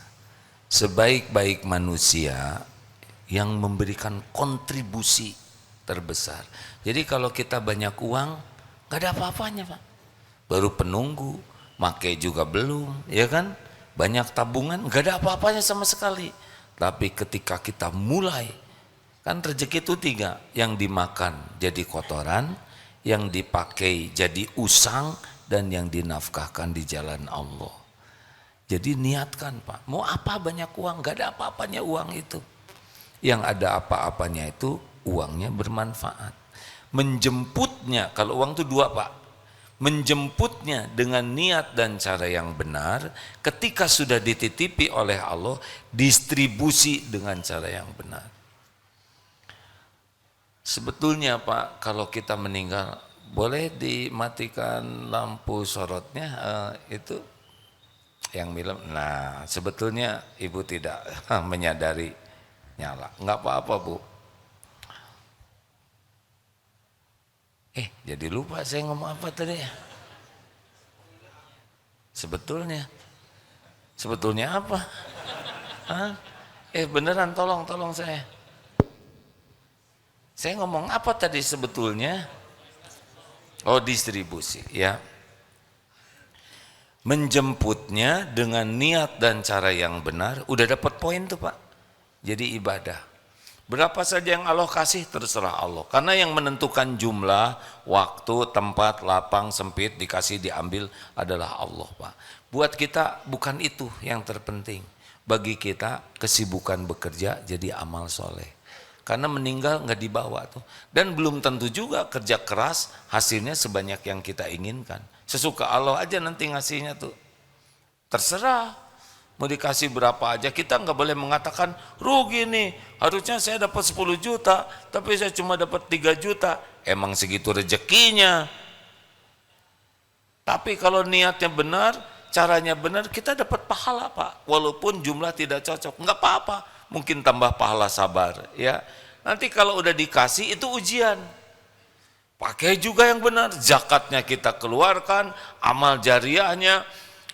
Sebaik-baik manusia yang memberikan kontribusi terbesar. Jadi kalau kita banyak uang, gak ada apa-apanya Pak. Baru penunggu, make juga belum, ya kan? Banyak tabungan, gak ada apa-apanya sama sekali. Tapi ketika kita mulai, kan rezeki itu 3, yang dimakan jadi kotoran, yang dipakai jadi usang, dan yang dinafkahkan di jalan Allah. Jadi niatkan Pak, mau apa banyak uang, gak ada apa-apanya uang itu. Yang ada apa-apanya itu uangnya bermanfaat. Menjemputnya, kalau uang itu 2 Pak, menjemputnya dengan niat dan cara yang benar, ketika sudah dititipi oleh Allah, distribusi dengan cara yang benar. Sebetulnya Pak, kalau kita meninggal, boleh dimatikan lampu sorotnya itu yang film. Nah, sebetulnya ibu tidak menyadari nyala. Enggak apa-apa Bu. Jadi lupa saya ngomong apa tadi ya. Sebetulnya apa? Beneran tolong saya. Saya ngomong apa tadi sebetulnya? Oh, distribusi ya. Menjemputnya dengan niat dan cara yang benar, udah dapat poin tuh Pak. Jadi ibadah. Berapa saja yang Allah kasih terserah Allah. Karena yang menentukan jumlah, waktu, tempat, lapang, sempit, dikasih, diambil adalah Allah Pak. Buat kita bukan itu yang terpenting. Bagi kita kesibukan bekerja jadi amal soleh. Karena meninggal nggak dibawa tuh. Dan belum tentu juga kerja keras hasilnya sebanyak yang kita inginkan. Sesuka Allah aja nanti ngasihnya tuh. Terserah. Mau dikasih berapa aja, kita nggak boleh mengatakan rugi nih, harusnya saya dapat 10 juta, tapi saya cuma dapat 3 juta. Emang segitu rezekinya. Tapi kalau niatnya benar, caranya benar, kita dapat pahala Pak. Walaupun jumlah tidak cocok, nggak apa-apa. Mungkin tambah pahala sabar ya. Nanti kalau udah dikasih itu ujian. Pakai juga yang benar, zakatnya kita keluarkan, amal jariahnya,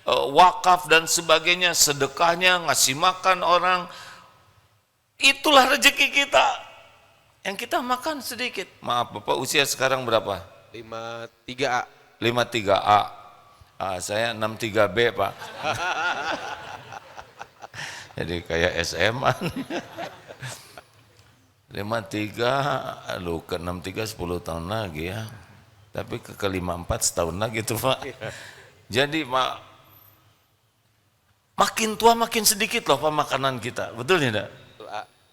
wakaf dan sebagainya, sedekahnya, ngasih makan orang. Itulah rezeki kita. Yang kita makan sedikit. Maaf Bapak, usia sekarang berapa? 53A. 53A. Saya 63B Pak. Jadi kayak SMA. 53, lu ke 63 10 tahun lagi ya. Tapi ke 54 setahun lagi tuh Pak. Jadi makin tua makin sedikit loh Pak makanan kita. Betul tidak?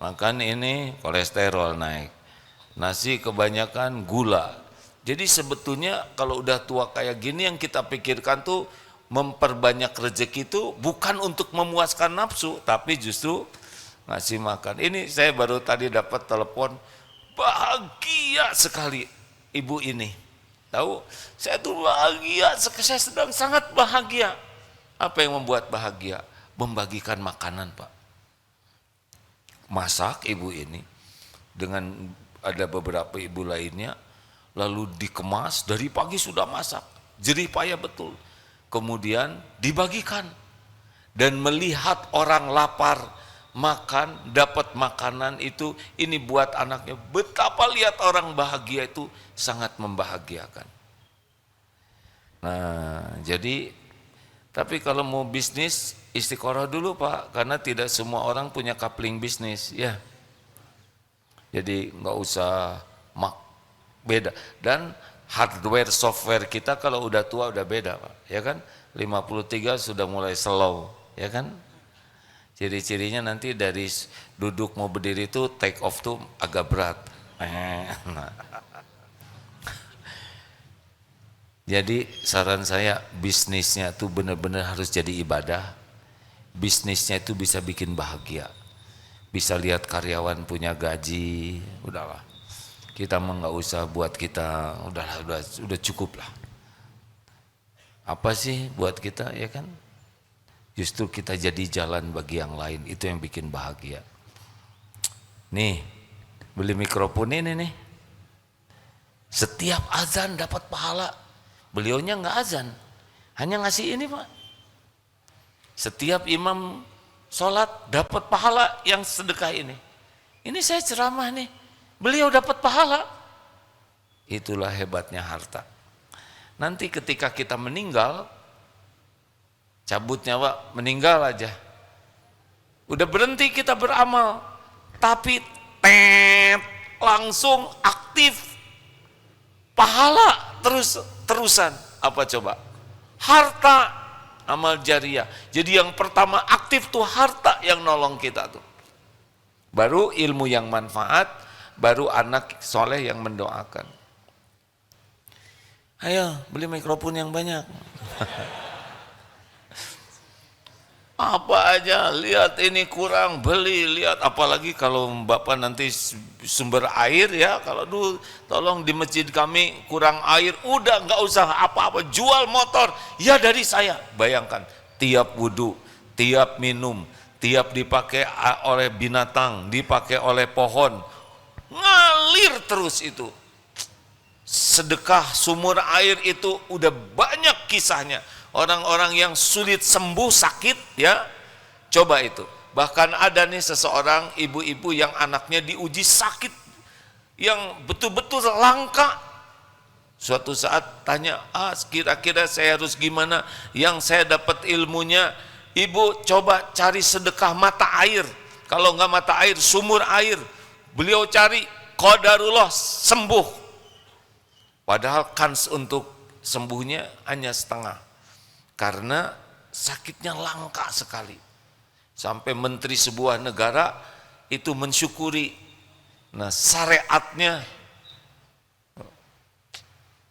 Makan ini kolesterol naik. Nasi kebanyakan gula. Jadi sebetulnya kalau udah tua kayak gini yang kita pikirkan tuh memperbanyak rezeki itu bukan untuk memuaskan nafsu, tapi justru ngasih makan. Ini saya baru tadi dapat telepon, bahagia sekali ibu ini. Tahu, saya tuh bahagia, saya sedang sangat bahagia. Apa yang membuat bahagia? Membagikan makanan Pak. Masak ibu ini, dengan ada beberapa ibu lainnya, lalu dikemas, dari pagi sudah masak, jerih payah betul. Kemudian dibagikan, dan melihat orang lapar, makan, dapat makanan itu, ini buat anaknya, betapa lihat orang bahagia itu sangat membahagiakan. Nah, jadi, tapi kalau mau bisnis, istiqoroh dulu Pak, karena tidak semua orang punya coupling bisnis, ya. Jadi nggak usah beda. Dan hardware software kita kalau udah tua udah beda Pak, ya kan? 53 sudah mulai slow, ya kan? Ciri-cirinya nanti dari duduk mau berdiri itu take off tuh agak berat. Nah. Jadi saran saya bisnisnya tuh benar-benar harus jadi ibadah. Bisnisnya itu bisa bikin bahagia. Bisa lihat karyawan punya gaji, udahlah. Kita mah nggak usah buat kita, udahlah, udah cukup lah. Apa sih buat kita, ya kan? Justru kita jadi jalan bagi yang lain, itu yang bikin bahagia. Nih, beli mikrofon ini nih. Setiap azan dapat pahala. Beliaunya nggak azan, hanya ngasih ini Pak. Setiap imam sholat dapat pahala yang sedekah ini. Ini saya ceramah nih, beliau dapat pahala. Itulah hebatnya harta. Nanti ketika kita meninggal, cabut nyawa, meninggal aja. Udah berhenti kita beramal, tapi langsung aktif pahala terusan. Apa coba? Harta, amal jariah. Jadi yang pertama aktif tuh harta yang nolong kita tuh. Baru ilmu yang manfaat, baru anak soleh yang mendoakan. Ayo beli mikrofon yang banyak. Apa aja, lihat ini kurang, beli, lihat. Apalagi kalau Bapak nanti sumber air ya, kalau dulu tolong di masjid kami kurang air, udah nggak usah apa-apa, jual motor, ya dari saya. Bayangkan, tiap wudhu, tiap minum, tiap dipakai oleh binatang, dipakai oleh pohon, ngalir terus itu. Sedekah sumur air itu udah banyak kisahnya. Orang-orang yang sulit sembuh sakit ya, coba itu. Bahkan ada nih seseorang ibu-ibu yang anaknya diuji sakit yang betul-betul langka. Suatu saat tanya, kira-kira saya harus gimana? Yang saya dapat ilmunya, ibu coba cari sedekah mata air. Kalau nggak mata air, sumur air. Beliau cari, qadarullah sembuh. Padahal kans untuk sembuhnya hanya setengah. Karena sakitnya langka sekali. Sampai menteri sebuah negara itu mensyukuri. Nah, syariatnya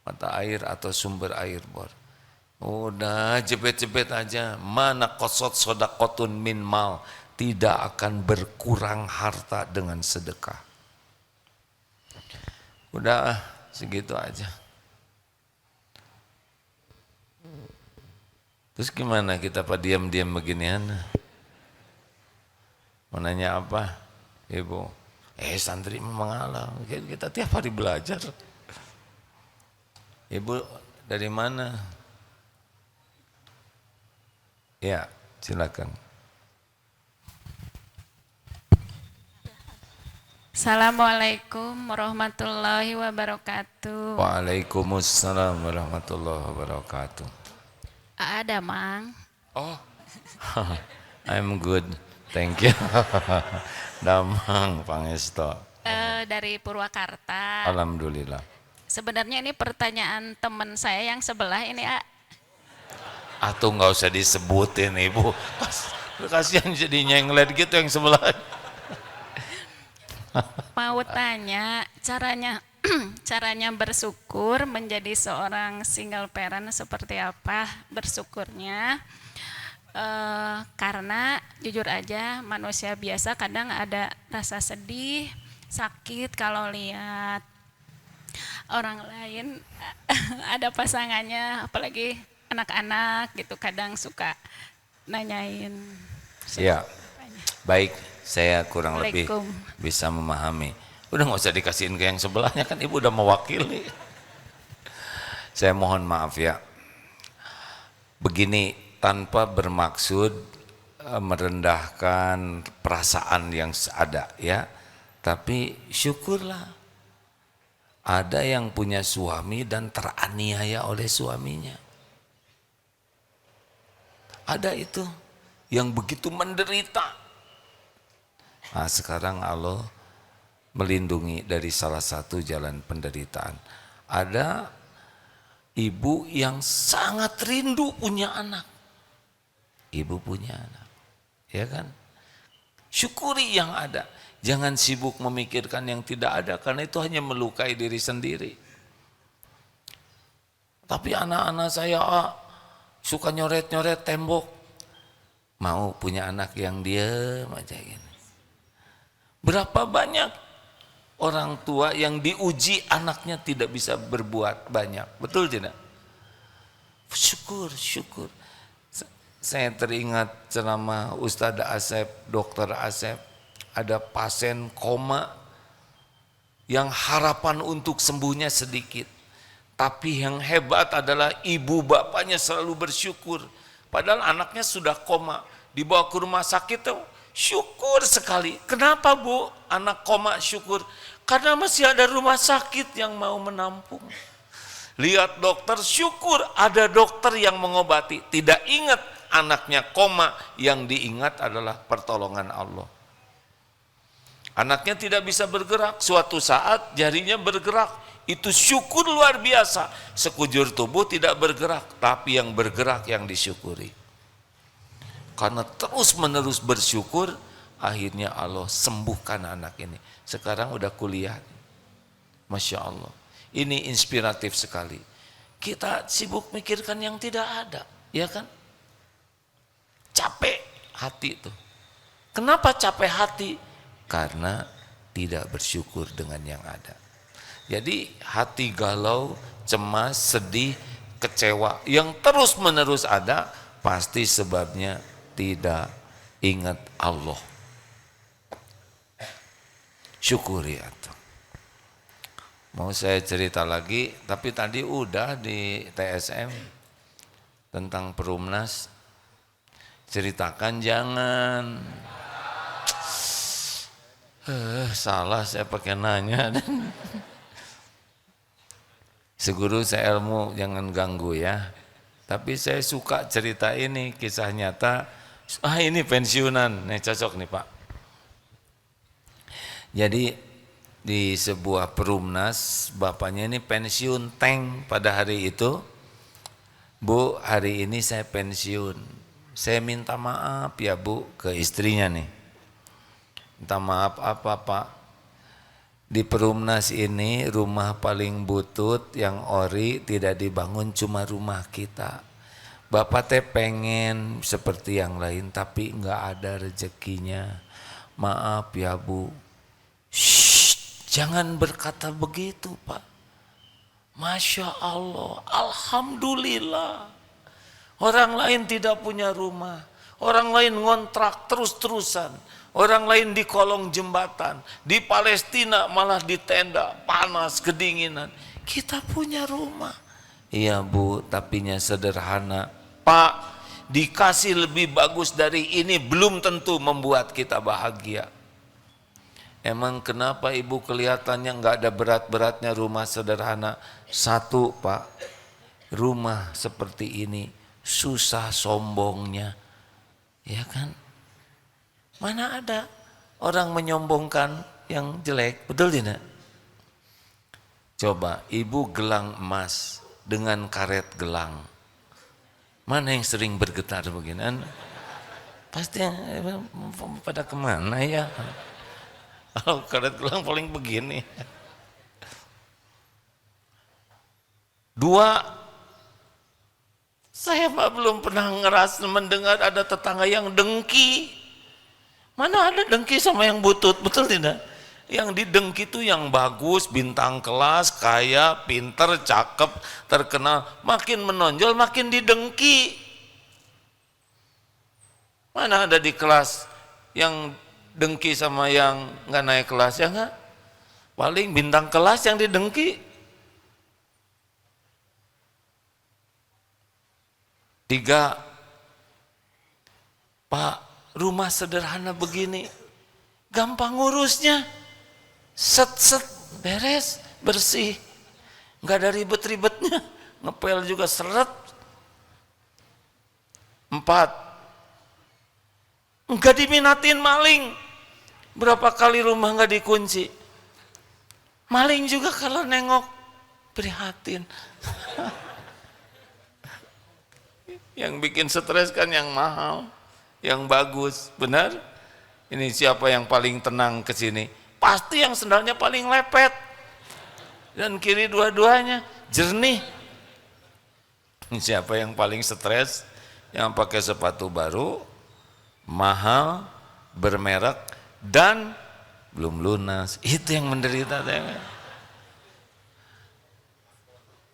mata air atau sumber air bor. Udah jebet-jebet aja. Mana qasad sodaqotun min mal. Tidak akan berkurang harta dengan sedekah. Udah segitu aja. Terus gimana kita Pak diam-diam beginian? Mau nanya apa? Ibu, santri mengalah, kita tiap hari belajar. Ibu dari mana? Ya, silakan. Assalamualaikum warahmatullahi wabarakatuh. Waalaikumsalam warahmatullahi wabarakatuh. Ada, Mang. Oh, I'm good, thank you. Damang Pangesto. Dari Purwakarta. Alhamdulillah. Sebenarnya ini pertanyaan teman saya yang sebelah ini, Atau nggak usah disebutin Ibu. Kasihan jadi nyenglet gitu yang sebelah. Mau tanya caranya bersyukur menjadi seorang single parent seperti apa bersyukurnya. Karena jujur aja manusia biasa kadang ada rasa sedih, sakit kalau lihat orang lain ada pasangannya, apalagi anak-anak gitu, kadang suka nanyain. Ya, baik, saya kurang lebih Assalamualaikum. bisa memahami. Udah nggak usah dikasihin ke yang sebelahnya, kan Ibu udah mewakili. Saya mohon maaf ya. Begini, tanpa bermaksud merendahkan perasaan yang ada ya, tapi syukurlah. Ada yang punya suami dan teraniaya oleh suaminya. Ada itu yang begitu menderita. Nah, sekarang Allah melindungi dari salah satu jalan penderitaan. Ada Ibu yang sangat rindu punya anak. Ibu punya anak, ya kan? Syukuri yang ada. Jangan sibuk memikirkan yang tidak ada, karena itu hanya melukai diri sendiri. Tapi anak-anak saya suka nyoret-nyoret tembok. Mau punya anak yang diam aja gini. Berapa banyak orang tua yang diuji anaknya tidak bisa berbuat banyak. Betul tidak? Syukur. Saya teringat ceramah Ustadz Asep, Dokter Asep. Ada pasien koma yang harapan untuk sembuhnya sedikit. Tapi yang hebat adalah ibu bapaknya selalu bersyukur. Padahal anaknya sudah koma. Dibawa ke rumah sakit tuh syukur sekali. Kenapa Bu? Anak koma syukur. Karena masih ada rumah sakit yang mau menampung. Lihat dokter, syukur ada dokter yang mengobati. Tidak ingat anaknya koma, yang diingat adalah pertolongan Allah. Anaknya tidak bisa bergerak, suatu saat jarinya bergerak. Itu syukur luar biasa. Sekujur tubuh tidak bergerak, tapi yang bergerak yang disyukuri. Karena terus menerus bersyukur, akhirnya Allah sembuhkan anak ini. Sekarang udah kuliah. Masya Allah. Ini inspiratif sekali. Kita sibuk mikirkan yang tidak ada, ya kan? Capek hati itu. Kenapa capek hati? Karena tidak bersyukur dengan yang ada. Jadi hati galau, cemas, sedih, kecewa yang terus menerus ada, pasti sebabnya tidak ingat Allah. Syukuri atau. Mau saya cerita lagi, tapi tadi udah di TSM tentang Perumnas. Ceritakan jangan. Salah saya pakai nanya. Seguru saya ilmu, jangan ganggu ya. Tapi saya suka cerita ini, kisah nyata. Ini pensiunan, nih cocok nih Pak. Jadi di sebuah Perumnas, bapaknya ini pensiun tank pada hari itu. Bu, hari ini saya pensiun. Saya minta maaf ya Bu ke istrinya nih. Minta maaf apa Pak? Di Perumnas ini rumah paling butut yang ori tidak dibangun cuma rumah kita. Bapak teh pengen seperti yang lain tapi enggak ada rezekinya. Maaf ya Bu. Shh, jangan berkata begitu Pak. Masya Allah, Alhamdulillah. Orang lain tidak punya rumah, orang lain ngontrak terus-terusan, orang lain di kolong jembatan, di Palestina malah di tenda, panas, kedinginan. Kita punya rumah. Iya Bu, tapinya sederhana. Pak, dikasih lebih bagus dari ini belum tentu membuat kita bahagia. Emang kenapa Ibu kelihatannya nggak ada berat-beratnya rumah sederhana? Satu Pak, rumah seperti ini susah sombongnya, ya kan? Mana ada orang menyombongkan yang jelek, betul tidak? Coba Ibu gelang emas dengan karet gelang, mana yang sering bergetar begini? Pasti pada kemana ya? Kalau karet gelang paling begini. Dua, saya Pak belum pernah mendengar ada tetangga yang dengki. Mana ada dengki sama yang butut, betul tidak? Yang didengki itu yang bagus, bintang kelas, kaya, pinter, cakep, terkenal. Makin menonjol, makin didengki. Mana ada di kelas yang dengki sama yang nggak naik kelas, ya nggak? Paling bintang kelas yang didengki. 3, Pak, rumah sederhana begini, gampang ngurusnya, set beres, bersih, nggak ada ribet-ribetnya, ngepel juga seret. 4, nggak diminatin maling. Berapa kali rumah nggak dikunci, maling juga kalau nengok prihatin. Yang bikin stres kan yang mahal, yang bagus, benar? Ini siapa yang paling tenang ke sini? Pasti yang sendalnya paling lepet. Dan kiri dua-duanya jernih. Siapa yang paling stres? Yang pakai sepatu baru, mahal, bermerek, dan belum lunas. Itu yang menderita.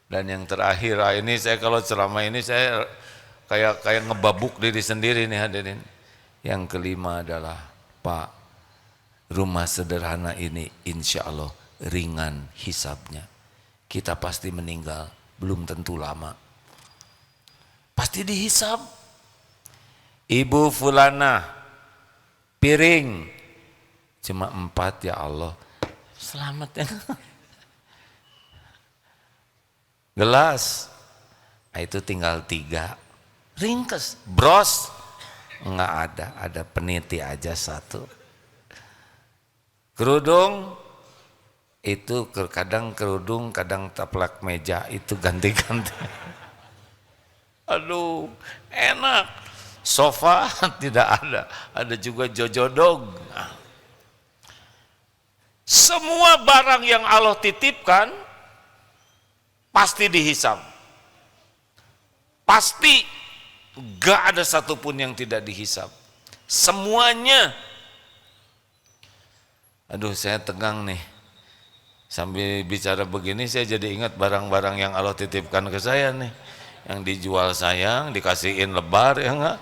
Dan yang terakhir, ini saya kalau ceramah ini saya kayak ngebabuk diri sendiri nih hadirin. Yang kelima adalah, Pak, rumah sederhana ini insya Allah ringan hisabnya. Kita pasti meninggal, belum tentu lama. Pasti dihisab. Ibu fulana, piring cuma 4 ya Allah. Selamat ya. Gelas, itu tinggal 3. Ringkes, bros, enggak ada peniti aja 1. Kerudung, itu kadang kerudung, kadang taplak meja, itu ganti-ganti. Aduh, enak. Sofa tidak ada juga jojodog. Semua barang yang Allah titipkan pasti dihisab. Pasti. Gak ada satupun yang tidak dihisab. Semuanya. Aduh, saya tegang nih. Sambil bicara begini saya jadi ingat barang-barang yang Allah titipkan ke saya nih. Yang dijual sayang, dikasihin lebar ya enggak.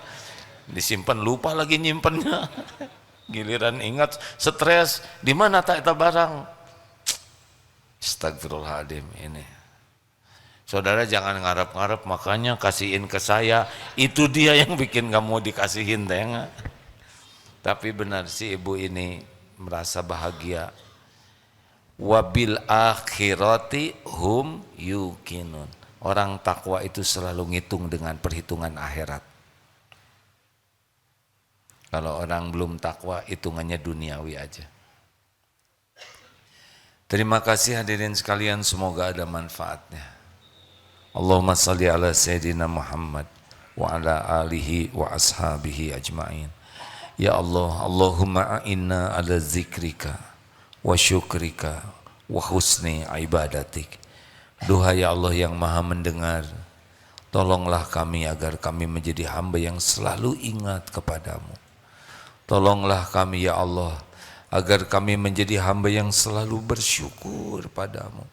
Disimpan lupa lagi nyimpennya. Giliran ingat stres, di mana tak itu barang? Astagfirullahaladzim ini. Saudara jangan ngarep-ngarep, makanya kasihin ke saya, itu dia yang bikin kamu dikasihin teh. Tapi benar sih ibu ini merasa bahagia. Wabil akhirati hum yuqinun. Orang takwa itu selalu ngitung dengan perhitungan akhirat. Kalau orang belum takwa, hitungannya duniawi aja. Terima kasih hadirin sekalian, semoga ada manfaatnya. Allahumma salli ala Sayyidina Muhammad wa ala alihi wa ashabihi ajma'in. Ya Allah, Allahumma a'inna ala zikrika wa syukrika wa husni ibadatik. Duha ya Allah yang maha mendengar, tolonglah kami agar kami menjadi hamba yang selalu ingat kepadamu. Tolonglah kami ya Allah agar kami menjadi hamba yang selalu bersyukur padamu.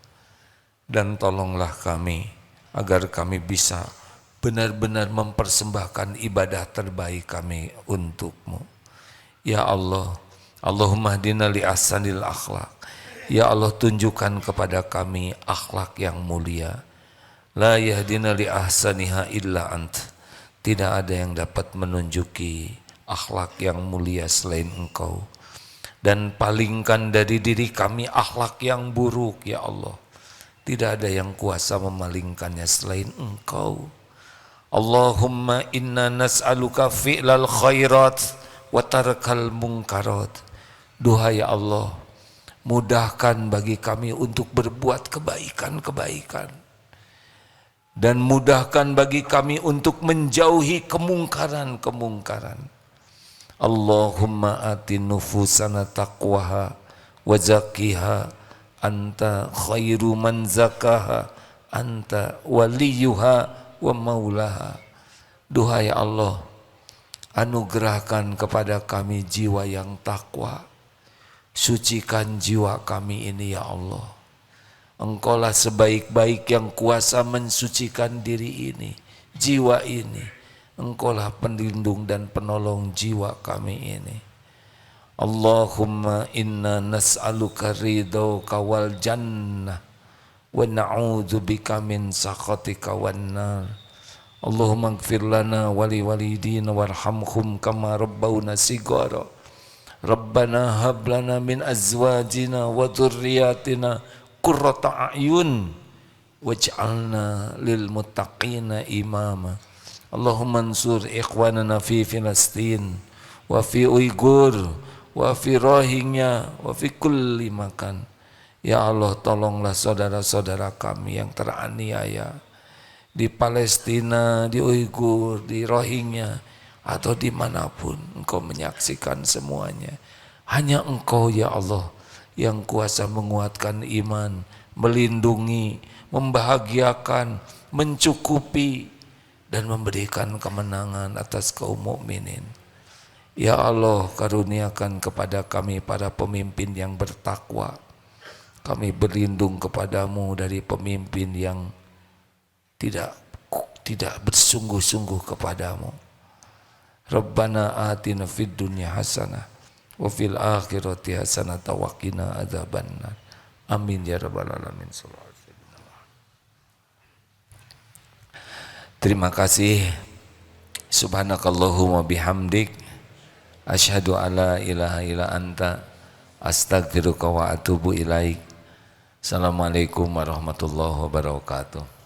Dan tolonglah kami agar kami bisa benar-benar mempersembahkan ibadah terbaik kami untukmu. Ya Allah, Allahumma hdina li ahsanil akhlak. Ya Allah, tunjukkan kepada kami akhlak yang mulia. La yahdina li ahsaniha illa ant. Tidak ada yang dapat menunjuki akhlak yang mulia selain Engkau. Dan palingkan dari diri kami akhlak yang buruk ya Allah. Tidak ada yang kuasa memalingkannya selain Engkau. Allahumma inna nas'aluka fi'lal khairat wa tarkal munkarat. Duha ya Allah, mudahkan bagi kami untuk berbuat kebaikan-kebaikan. Dan mudahkan bagi kami untuk menjauhi kemungkaran-kemungkaran. Allahumma ati nufusana taqwaha wa zakkiha anta khairu man zakaha anta waliyuha wa maulaha. Duha ya Allah, anugerahkan kepada kami jiwa yang takwa. Sucikan jiwa kami ini ya Allah. Engkaulah sebaik-baik yang kuasa mensucikan diri ini, jiwa ini. Engkaulah pelindung dan penolong jiwa kami ini. Allahumma inna nas'aluka ridhaka wal jannah wa na'udzubika min sakhatika wan nar. Allahumma ighfir lana wa li walidina warhamhum kama rabbawna shighara. Rabbana hab lana min azwajina wa dhurriyyatina qurrata a'yun waj'alna lil muttaqina imama. Allahumma ansur ikhwanana fi Filastin wa fi Uyghur wa fi Rohingya wa fi kulli makan. Ya Allah, tolonglah saudara-saudara kami yang teraniaya, di Palestina, di Uighur, di Rohingya, atau dimanapun engkau menyaksikan semuanya. Hanya engkau ya Allah yang kuasa menguatkan iman, melindungi, membahagiakan, mencukupi, dan memberikan kemenangan atas kaum mukminin. Ya Allah, karuniakan kepada kami para pemimpin yang bertakwa. Kami berlindung kepadamu dari pemimpin yang tidak bersungguh-sungguh kepadamu. Rabbana atina fid dunya hasanah wa fil akhirati hasanah wa qina adzabannar. Amin ya rabbal alamin. Terima kasih. Subhanakallahumma bihamdik asyhadu alla ilaha illa anta astaghfiruka wa atubu ilaik. Assalamualaikum warahmatullahi wabarakatuh.